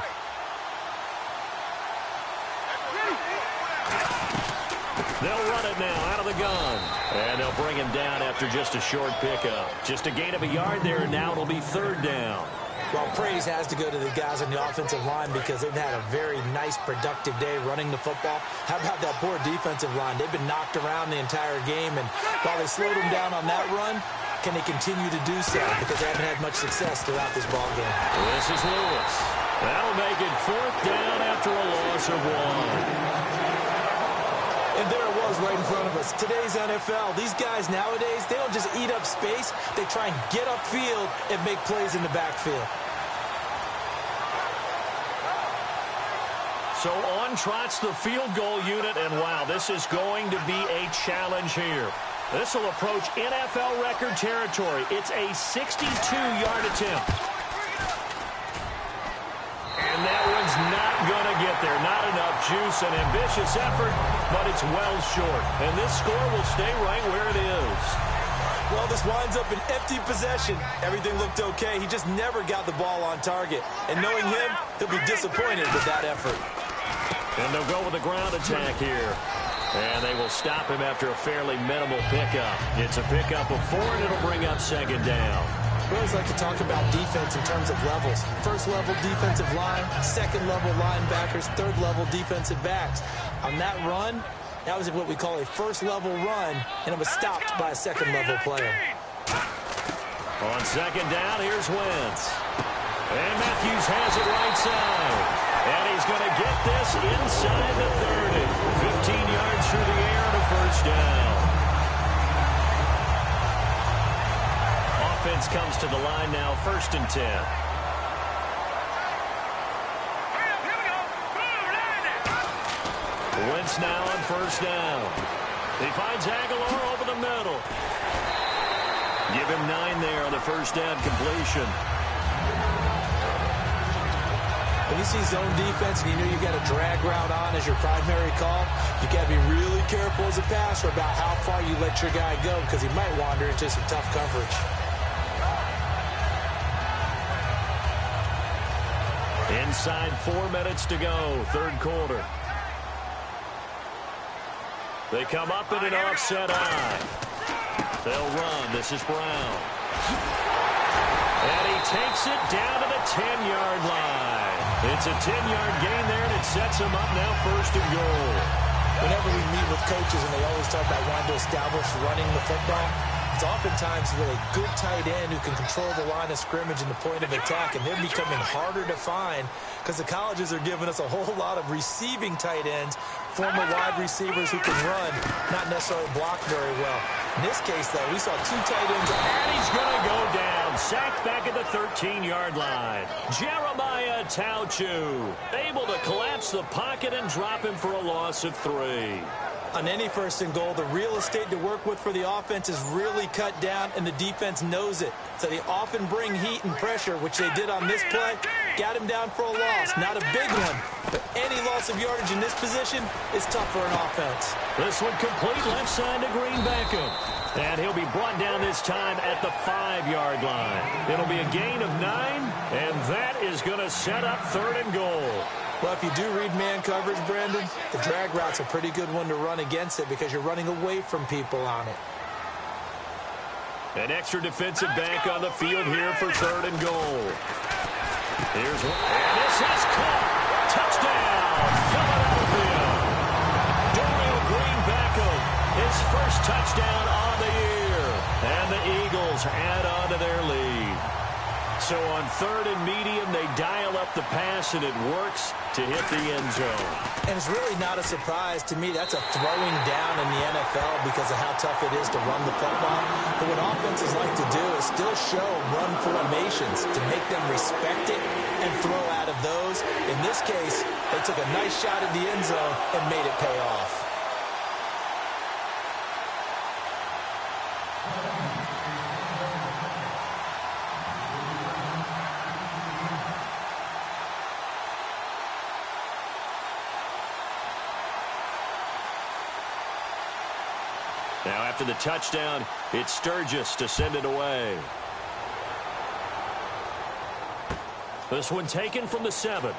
They'll run it now out of the gun. And they'll bring him down after just a short pickup. Just a gain of a yard there, and now it'll be third down. Well, praise has to go to the guys on the offensive line because they've had a very nice, productive day running the football. How about that poor defensive line? They've been knocked around the entire game, and while they slowed them down on that run, can they continue to do so? Because they haven't had much success throughout this ball game. This is Lewis. That'll make it fourth down after a loss of 1. And there it was right in front of us. Today's NFL, these guys nowadays, they don't just eat up space. They try and get upfield and make plays in the backfield. So on trots the field goal unit, and wow, this is going to be a challenge here. This will approach NFL record territory. It's a 62-yard attempt. And that one's not going to get there. Not enough juice. An ambitious effort, but it's well short. And this score will stay right where it is. Well, this winds up an empty possession. Everything looked okay. He just never got the ball on target. And knowing him, he'll be disappointed with that effort. And they'll go with a ground attack here. And they will stop him after a fairly minimal pickup. It's a pickup of 4, and it'll bring up second down. We always like to talk about defense in terms of levels. First-level defensive line, second-level linebackers, third-level defensive backs. On that run, that was what we call a first-level run, and it was stopped by a second-level player. On second down, here's Wentz. And Matthews has it right side. And he's going to get this inside the 30. 15 yards through the air and a first down. Offense comes to the line now, 1st and 10. Wentz now on first down. He finds Aguilar over the middle. Give him 9 there on the first down completion. And you see zone defense and you know you've got a drag route on as your primary call, you got to be really careful as a passer about how far you let your guy go because he might wander into some tough coverage. Inside 4 minutes to go, third quarter. They come up in an offset eye. They'll run. This is Brown. And he takes it down to the 10-yard line. It's a 10-yard gain there, and it sets him up now first and goal. Whenever we meet with coaches and they always talk about wanting to establish running the football, it's oftentimes with a good tight end who can control the line of scrimmage and the point of attack, and they're becoming harder to find because the colleges are giving us a whole lot of receiving tight ends, former wide receivers who can run, not necessarily block very well. In this case, though, we saw two tight ends. And he's going to go down. Sacked back at the 13-yard line. Jeremiah Tauchu able to collapse the pocket and drop him for a loss of 3. On any first and goal, the real estate to work with for the offense is really cut down, and the defense knows it. So they often bring heat and pressure, which they did on this play. Got him down for a loss. Not a big one, but any loss of yardage in this position is tough for an offense. This one complete left side to Green Beckham. And he'll be brought down this time at the 5-yard line. It'll be a gain of 9, and that is going to set up third and goal. Well, if you do read man coverage, Brandon, the drag route's a pretty good one to run against it because you're running away from people on it. An extra defensive back on the field here for third and goal. Here's one. And this is caught. Touchdown, Philadelphia. Dorial Green Beckham, his first touchdown on the year. And the Eagles add on to their lead. So on third and medium, they dial up the pass, and it works to hit the end zone. And it's really not a surprise to me. That's a throwing down in the NFL because of how tough it is to run the football. But what offenses like to do is still show run formations to make them respect it and throw out of those. In this case, they took a nice shot at the end zone and made it pay off. Now after the touchdown, it's Sturgis to send it away. This one taken from the 7.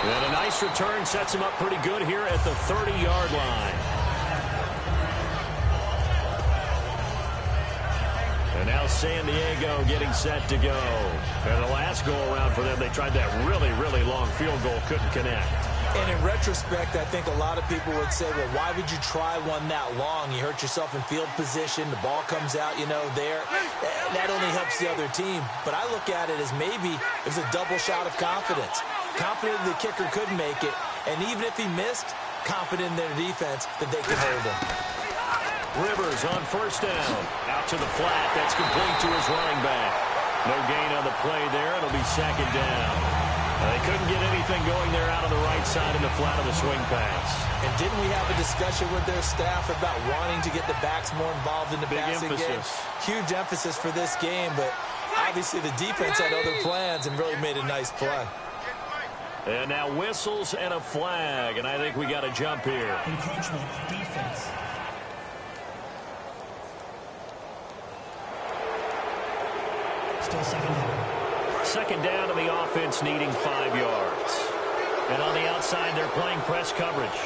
And a nice return sets him up pretty good here at the 30-yard line. And now San Diego getting set to go. And the last go-around for them, they tried that really, really long field goal, couldn't connect. And in retrospect, I think a lot of people would say, well, why would you try one that long? You hurt yourself in field position. The ball comes out, there. That only helps the other team. But I look at it as maybe it was a double shot of confidence. Confident the kicker could make it. And even if he missed, confident in their defense that they could hold him. Rivers on first down. Out to the flat. That's complete to his running back. No gain on the play there. It'll be second down. They couldn't get anything going there out on the right side in the flat of the swing pass. And didn't we have a discussion with their staff about wanting to get the backs more involved in the passing game? Huge emphasis for this game, but obviously the defense had other plans and really made a nice play. And now whistles and a flag, and I think we got to jump here. Encroachment, defense. Still second down. Second down, and the offense needing 5 yards. And on the outside, they're playing press coverage.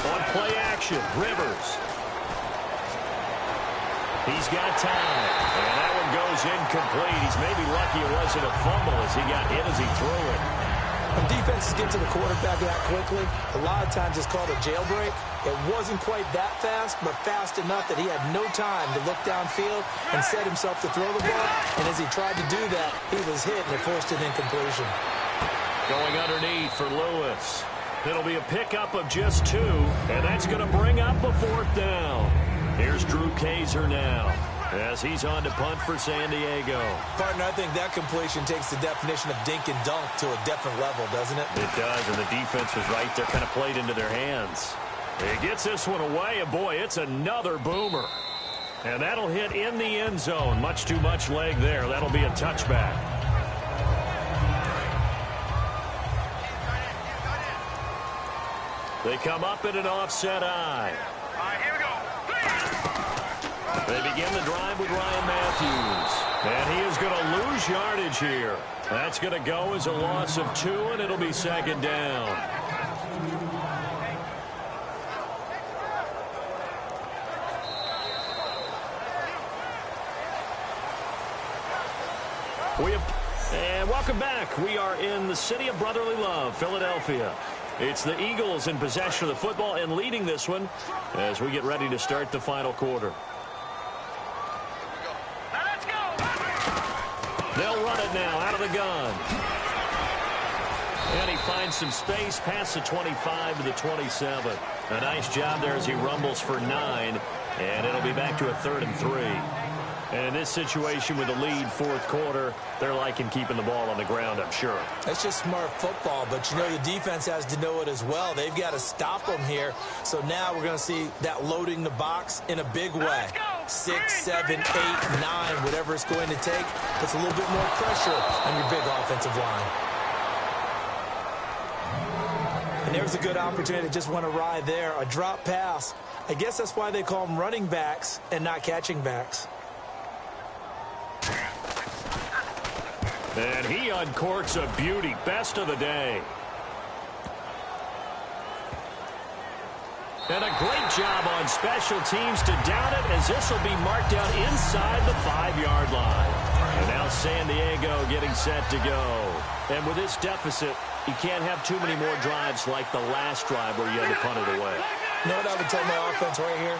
On play action, Rivers. He's got time. And that one goes incomplete. He's maybe lucky it wasn't a fumble as he got hit as he threw it. When defenses get to the quarterback that quickly, a lot of times it's called a jailbreak. It wasn't quite that fast, but fast enough that he had no time to look downfield and set himself to throw the ball. And as he tried to do that, he was hit and it forced an incompletion. Going underneath for Lewis. It'll be a pickup of just 2, and that's going to bring up a 4th down. Here's Drew Kaiser now as he's on to punt for San Diego. Partner, I think that completion takes the definition of dink and dunk to a different level, doesn't it? It does, and the defense was right there, kind of played into their hands. He gets this one away, and boy, it's another boomer. And that'll hit in the end zone. Much too much leg there. That'll be a touchback. They come up in an offset eye. All right, here we go. They begin the drive with Ryan Matthews. And he is going to lose yardage here. That's going to go as a loss of 2, and it'll be second down. And welcome back. We are in the city of brotherly love, Philadelphia. It's the Eagles in possession of the football and leading this one as we get ready to start the final quarter. Now let's go. They'll run it now out of the gun. And he finds some space past the 25 to the 27. A nice job there as he rumbles for 9. And it'll be back to a 3rd and 3. And in this situation with a lead fourth quarter, they're liking keeping the ball on the ground, I'm sure. That's just smart football, but you know the defense has to know it as well. They've got to stop them here. So now we're going to see that loading the box in a big way. 6, 7, 8, 9, whatever it's going to take, puts a little bit more pressure on your big offensive line. And there's a good opportunity to just want to ride there. A drop pass. I guess that's why they call them running backs and not catching backs. And he uncorks a beauty. Best of the day. And a great job on special teams to down it, as this will be marked out inside the 5-yard line. And now San Diego getting set to go. And with this deficit, you can't have too many more drives like the last drive where you had to punt it away. You know what I would tell my offense right here?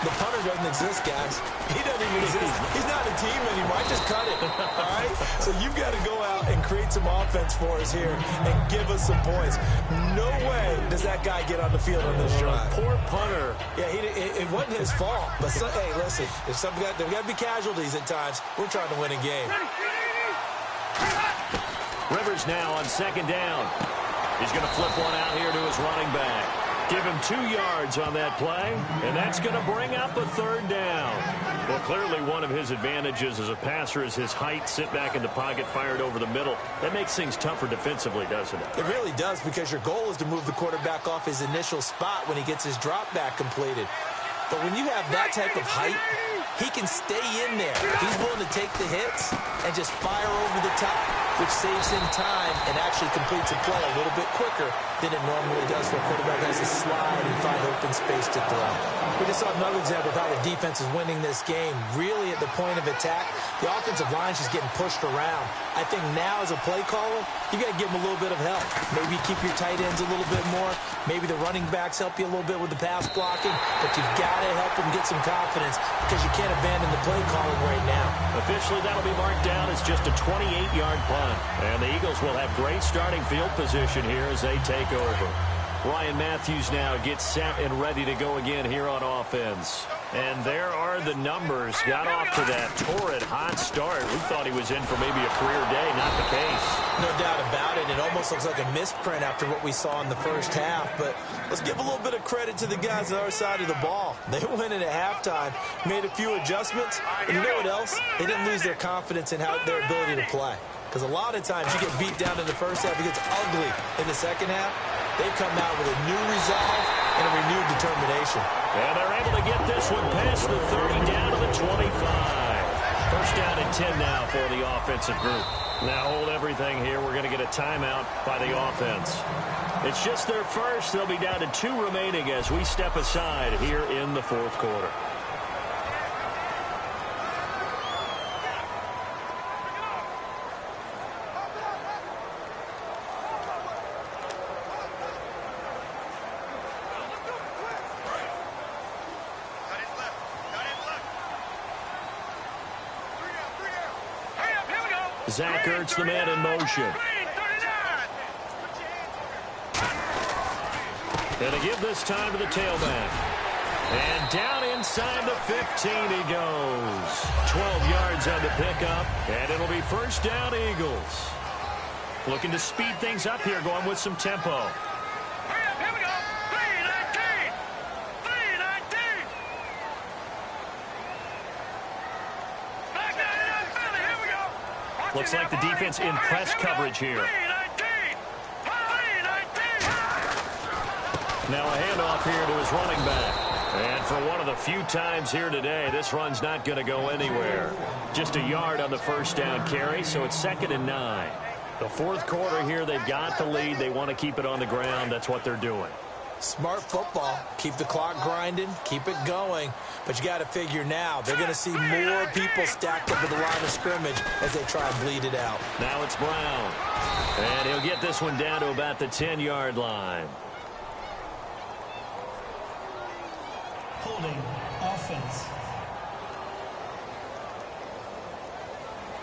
The punter doesn't exist, guys. He doesn't even exist. He's not a team anymore. I just cut it, all right? So you've got to go out and create some offense for us here and give us some points. No way does that guy get on the field on this drive. Poor punter. Yeah, it wasn't his fault. But, hey, listen, if there's got to be casualties at times. We're trying to win a game. Rivers now on second down. He's going to flip one out here to his running back. Give him 2 yards on that play, and that's going to bring up a 3rd down. Well, clearly one of his advantages as a passer is his height, sit back in the pocket, fired over the middle. That makes things tougher defensively, doesn't it? It really does, because your goal is to move the quarterback off his initial spot when he gets his drop back completed. But when you have that type of height, he can stay in there. He's willing to take the hits and just fire over the top, which saves him time and actually completes a play a little bit quicker than it normally does for a quarterback who has to slide and find open space to throw. We just saw another example of how the defense is winning this game. Really at the point of attack, the offensive line is just getting pushed around. I think now as a play caller, you got to give them a little bit of help. Maybe keep your tight ends a little bit more. Maybe the running backs help you a little bit with the pass blocking, but you've got to help them get some confidence because you can't abandon the play calling right now. Officially, that'll be marked down as just a 28-yard punt. And the Eagles will have great starting field position here as they take over. Ryan Matthews now gets set and ready to go again here on offense. And there are the numbers. Got off to that torrid hot start. We thought he was in for maybe a career day. Not the case. No doubt about it. It almost looks like a misprint after what we saw in the first half. But let's give a little bit of credit to the guys on our side of the ball. They went in at halftime, made a few adjustments. And you know what else? They didn't lose their confidence in their ability to play. Because a lot of times you get beat down in the first half, it gets ugly in the second half. They've come out with a new resolve and a renewed determination. And they're able to get this one past the 30 down to the 25. First down and 10 now for the offensive group. Now hold everything here. We're going to get a timeout by the offense. It's just their first. They'll be down to 2 remaining as we step aside here in the fourth quarter. Zach Ertz, the man in motion. And to give this time to the tailback. And down inside the 15 he goes. 12 yards on the pickup, and it'll be first down Eagles. Looking to speed things up here, going with some tempo. Here we go. 3-19. 3-19. Looks like the defense in press coverage here. Now a handoff here to his running back. And for one of the few times here today, this run's not going to go anywhere. Just a yard on the first down carry, so it's 2nd and 9. The fourth quarter here, they've got the lead. They want to keep it on the ground. That's what they're doing. Smart football. Keep the clock grinding. Keep it going. But you got to figure now, they're going to see more people stacked up at the line of scrimmage as they try and bleed it out. Now it's Brown. And he'll get this one down to about the 10-yard line. Holding offense.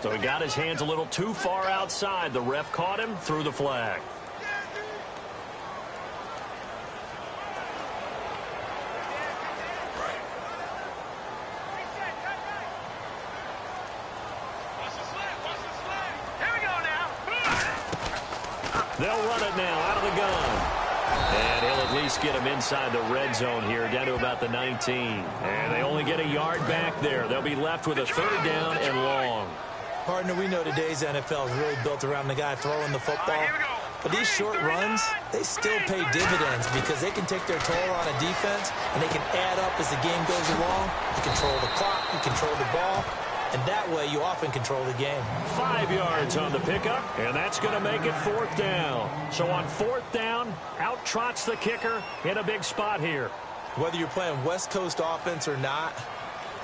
So he got his hands a little too far outside. The ref caught him, threw the flag. They'll run it now out of the gun. And he'll at least get him inside the red zone here, down to about the 19. And they only get a yard back there. They'll be left with a 3rd down and long. Partner, we know today's NFL is really built around the guy throwing the football. But these short runs, they still pay dividends because they can take their toll on a defense, and they can add up as the game goes along. You control the clock, you control the ball, and that way you often control the game. 5 yards on the pickup, and that's going to make it 4th down. So on 4th down, out trots the kicker in a big spot here. Whether you're playing West Coast offense or not,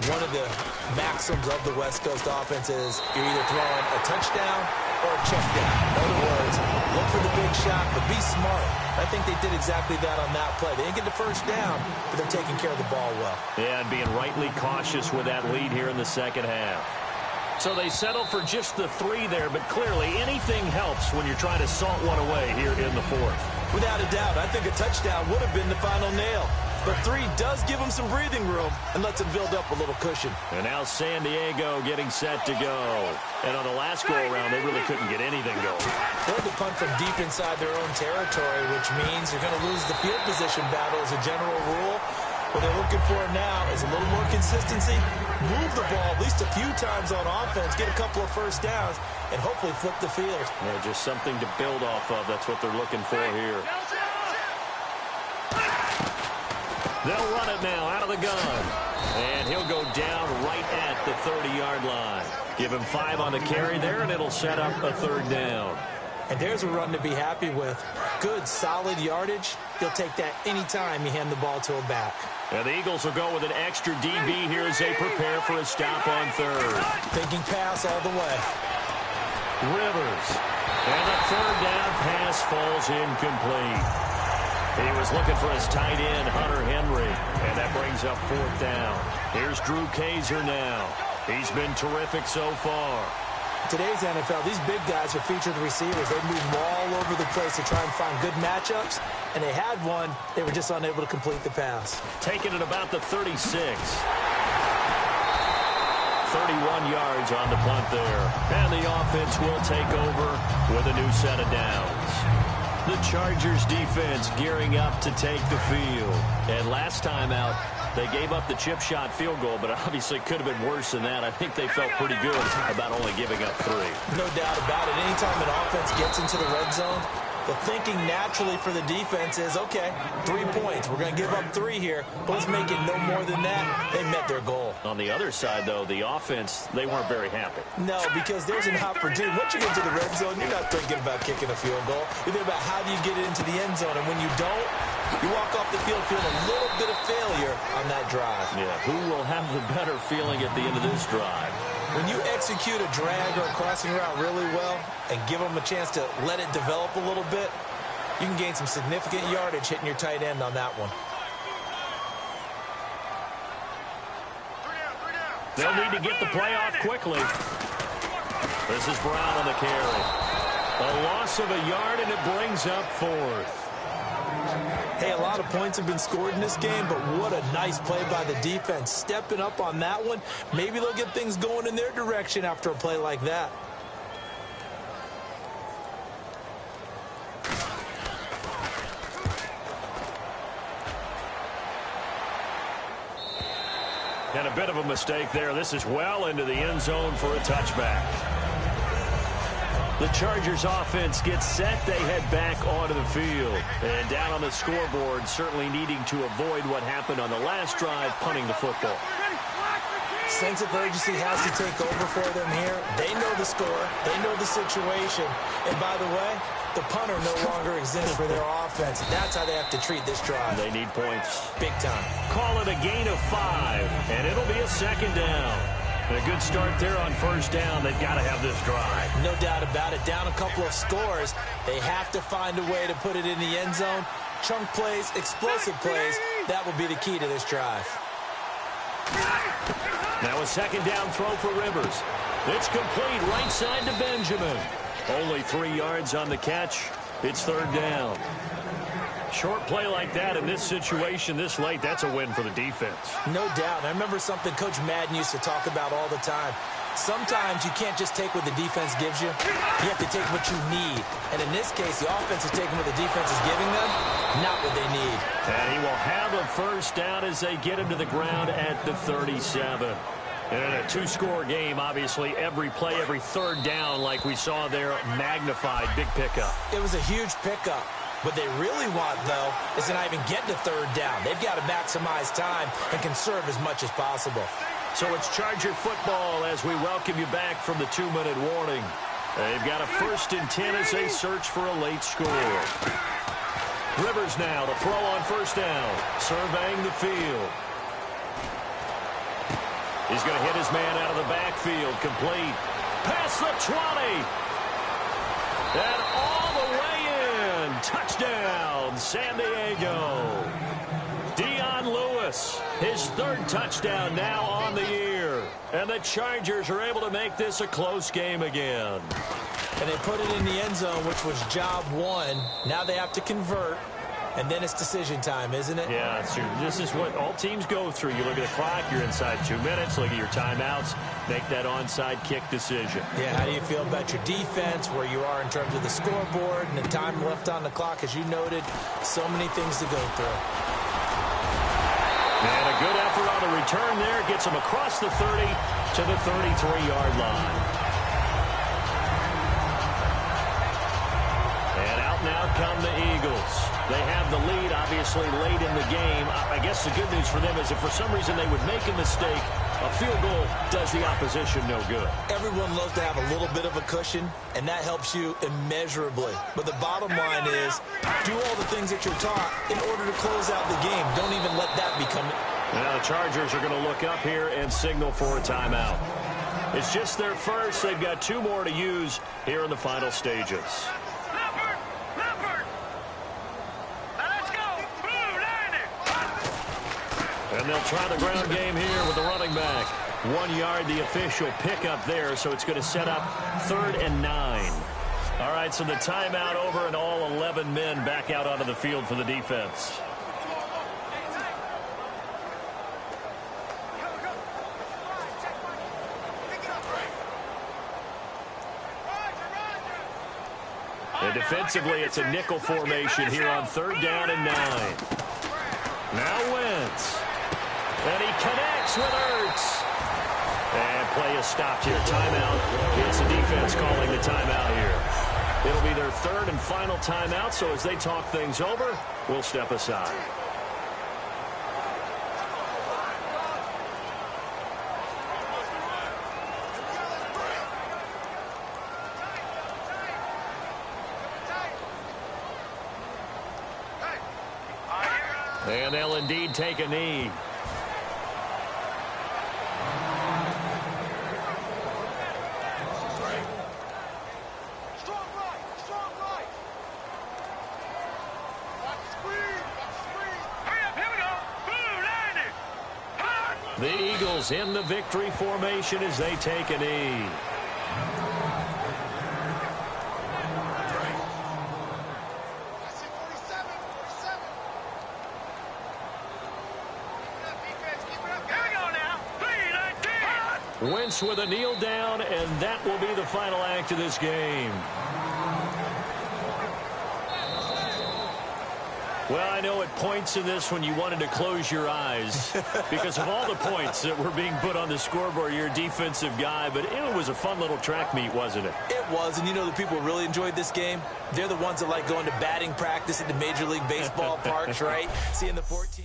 one of the maxims of the West Coast offense is you're either throwing a touchdown or a check down. In other words, look for the big shot, but be smart. I think they did exactly that on that play. They didn't get the first down, but they're taking care of the ball well. Yeah, and being rightly cautious with that lead here in the second half. So they settle for just the 3 there, but clearly anything helps when you're trying to salt one away here in the 4th. Without a doubt, I think a touchdown would have been the final nail. But 3 does give them some breathing room and lets them build up a little cushion. And now San Diego getting set to go. And on the last go-around, they really couldn't get anything going. They had to punt from deep inside their own territory, which means you're going to lose the field position battle as a general rule. What they're looking for now is a little more consistency, move the ball at least a few times on offense, get a couple of first downs, and hopefully flip the field. Yeah, just something to build off of. That's what they're looking for here. They'll run it now out of the gun. And he'll go down right at the 30-yard line. Give him 5 on the carry there, and it'll set up a 3rd down. And there's a run to be happy with. Good, solid yardage. He'll take that anytime you hand the ball to a back. And the Eagles will go with an extra DB here as they prepare for a stop on 3rd. Thinking pass all the way. Rivers. And the 3rd down pass falls incomplete. He was looking for his tight end, Hunter Henry, and that brings up 4th down. Here's Drew Kaiser now. He's been terrific so far. Today's NFL, these big guys are featured receivers. They move all over the place to try and find good matchups, and they had one. They were just unable to complete the pass. Taking it about the 36. 31 yards on the punt there. And the offense will take over with a new set of downs. The Chargers defense gearing up to take the field. And last time out, they gave up the chip shot field goal, but obviously could have been worse than that. I think they felt pretty good about only giving up 3. No doubt about it. Anytime an offense gets into the red zone, the thinking naturally for the defense is, okay, 3 points. We're going to give up 3 here, but let's make it no more than that. They met their goal. On the other side, though, the offense, they weren't very happy. No, because there's an opportunity. Once you get to the red zone, you're not thinking about kicking a field goal. You're thinking about how do you get it into the end zone, and when you don't, you walk off the field feeling a little bit of failure on that drive. Yeah, who will have the better feeling at the end of this drive? When you execute a drag or a crossing route really well and give them a chance to let it develop a little bit, you can gain some significant yardage hitting your tight end on that one. They'll need to get the play off quickly. This is Brown on the carry. A loss of a yard, and it brings up 4th. Hey, a lot of points have been scored in this game, but what a nice play by the defense. Stepping up on that one. Maybe they'll get things going in their direction after a play like that. And a bit of a mistake there. This is well into the end zone for a touchback. The Chargers offense gets set. They head back onto the field. And down on the scoreboard, certainly needing to avoid what happened on the last drive, punting the football. Sense of urgency has to take over for them here. They know the score. They know the situation. And by the way, the punter no longer exists for their offense. That's how they have to treat this drive. They need points. Big time. Call it a gain of 5, and it'll be a second down. And a good start there on first down. They've got to have this drive. No doubt about it. Down a couple of scores. They have to find a way to put it in the end zone. Chunk plays, explosive plays. That will be the key to this drive. Now a second down throw for Rivers. It's complete right side to Benjamin. Only 3 yards on the catch. It's third down. Short play like that in this situation this late, that's a win for the defense. No doubt. I remember something Coach Madden used to talk about all the time. Sometimes you can't just take what the defense gives you. You have to take what you need. And in this case, the offense is taking what the defense is giving them, not what they need. And he will have a first down as they get him to the ground at the 37. And in a 2-score game, obviously, every play, every third down, like we saw there, magnified. Big pickup. It was a huge pickup. What they really want, though, is to not even get to third down. They've got to maximize time and conserve as much as possible. So it's Charger football as we welcome you back from the 2-minute warning. They've got a 1st and 10 as they search for a late score. Rivers now to throw on first down, surveying the field. He's going to hit his man out of the backfield, complete. Past the 20. And all the way in. Touchdown, San Diego. Dion Lewis, his 3rd touchdown now on the year. And the Chargers are able to make this a close game again. And they put it in the end zone, which was job 1. Now they have to convert. And then it's decision time, isn't it? Yeah, this is what all teams go through. You look at the clock, you're inside 2 minutes, look at your timeouts, make that onside kick decision. Yeah, how do you feel about your defense, where you are in terms of the scoreboard and the time left on the clock, as you noted? So many things to go through. And a good effort on the return there. Gets him across the 30 to the 33-yard line. And out now come the Eagles. They have the lead, obviously, late in the game. I guess the good news for them is if for some reason they would make a mistake, a field goal does the opposition no good. Everyone loves to have a little bit of a cushion, and that helps you immeasurably. But the bottom line is, do all the things that you're taught in order to close out the game. Don't even let that become it. Now the Chargers are going to look up here and signal for a timeout. It's just their first. They've got 2 more to use here in the final stages. And they'll try the ground game here with the running back. 1 yard, the official pickup there, so it's going to set up 3rd and 9. All right, so the timeout over and all 11 men back out onto the field for the defense. And defensively, it's a nickel formation here on 3rd down and 9. Now Wentz. And he connects with Ertz. And play is stopped here. Timeout. It's the defense calling the timeout here. It'll be their 3rd and final timeout, so as they talk things over, we'll step aside. And they'll indeed take a knee. The Eagles in the victory formation as they take a knee. Wentz with a kneel down, and that will be the final act of this game. Well, I know at points in this when you wanted to close your eyes because of all the points that were being put on the scoreboard. You're a defensive guy, but it was a fun little track meet, wasn't it? It was, and you know the people who really enjoyed this game? They're the ones that like going to batting practice at the Major League Baseball parks, right? Seeing the 14...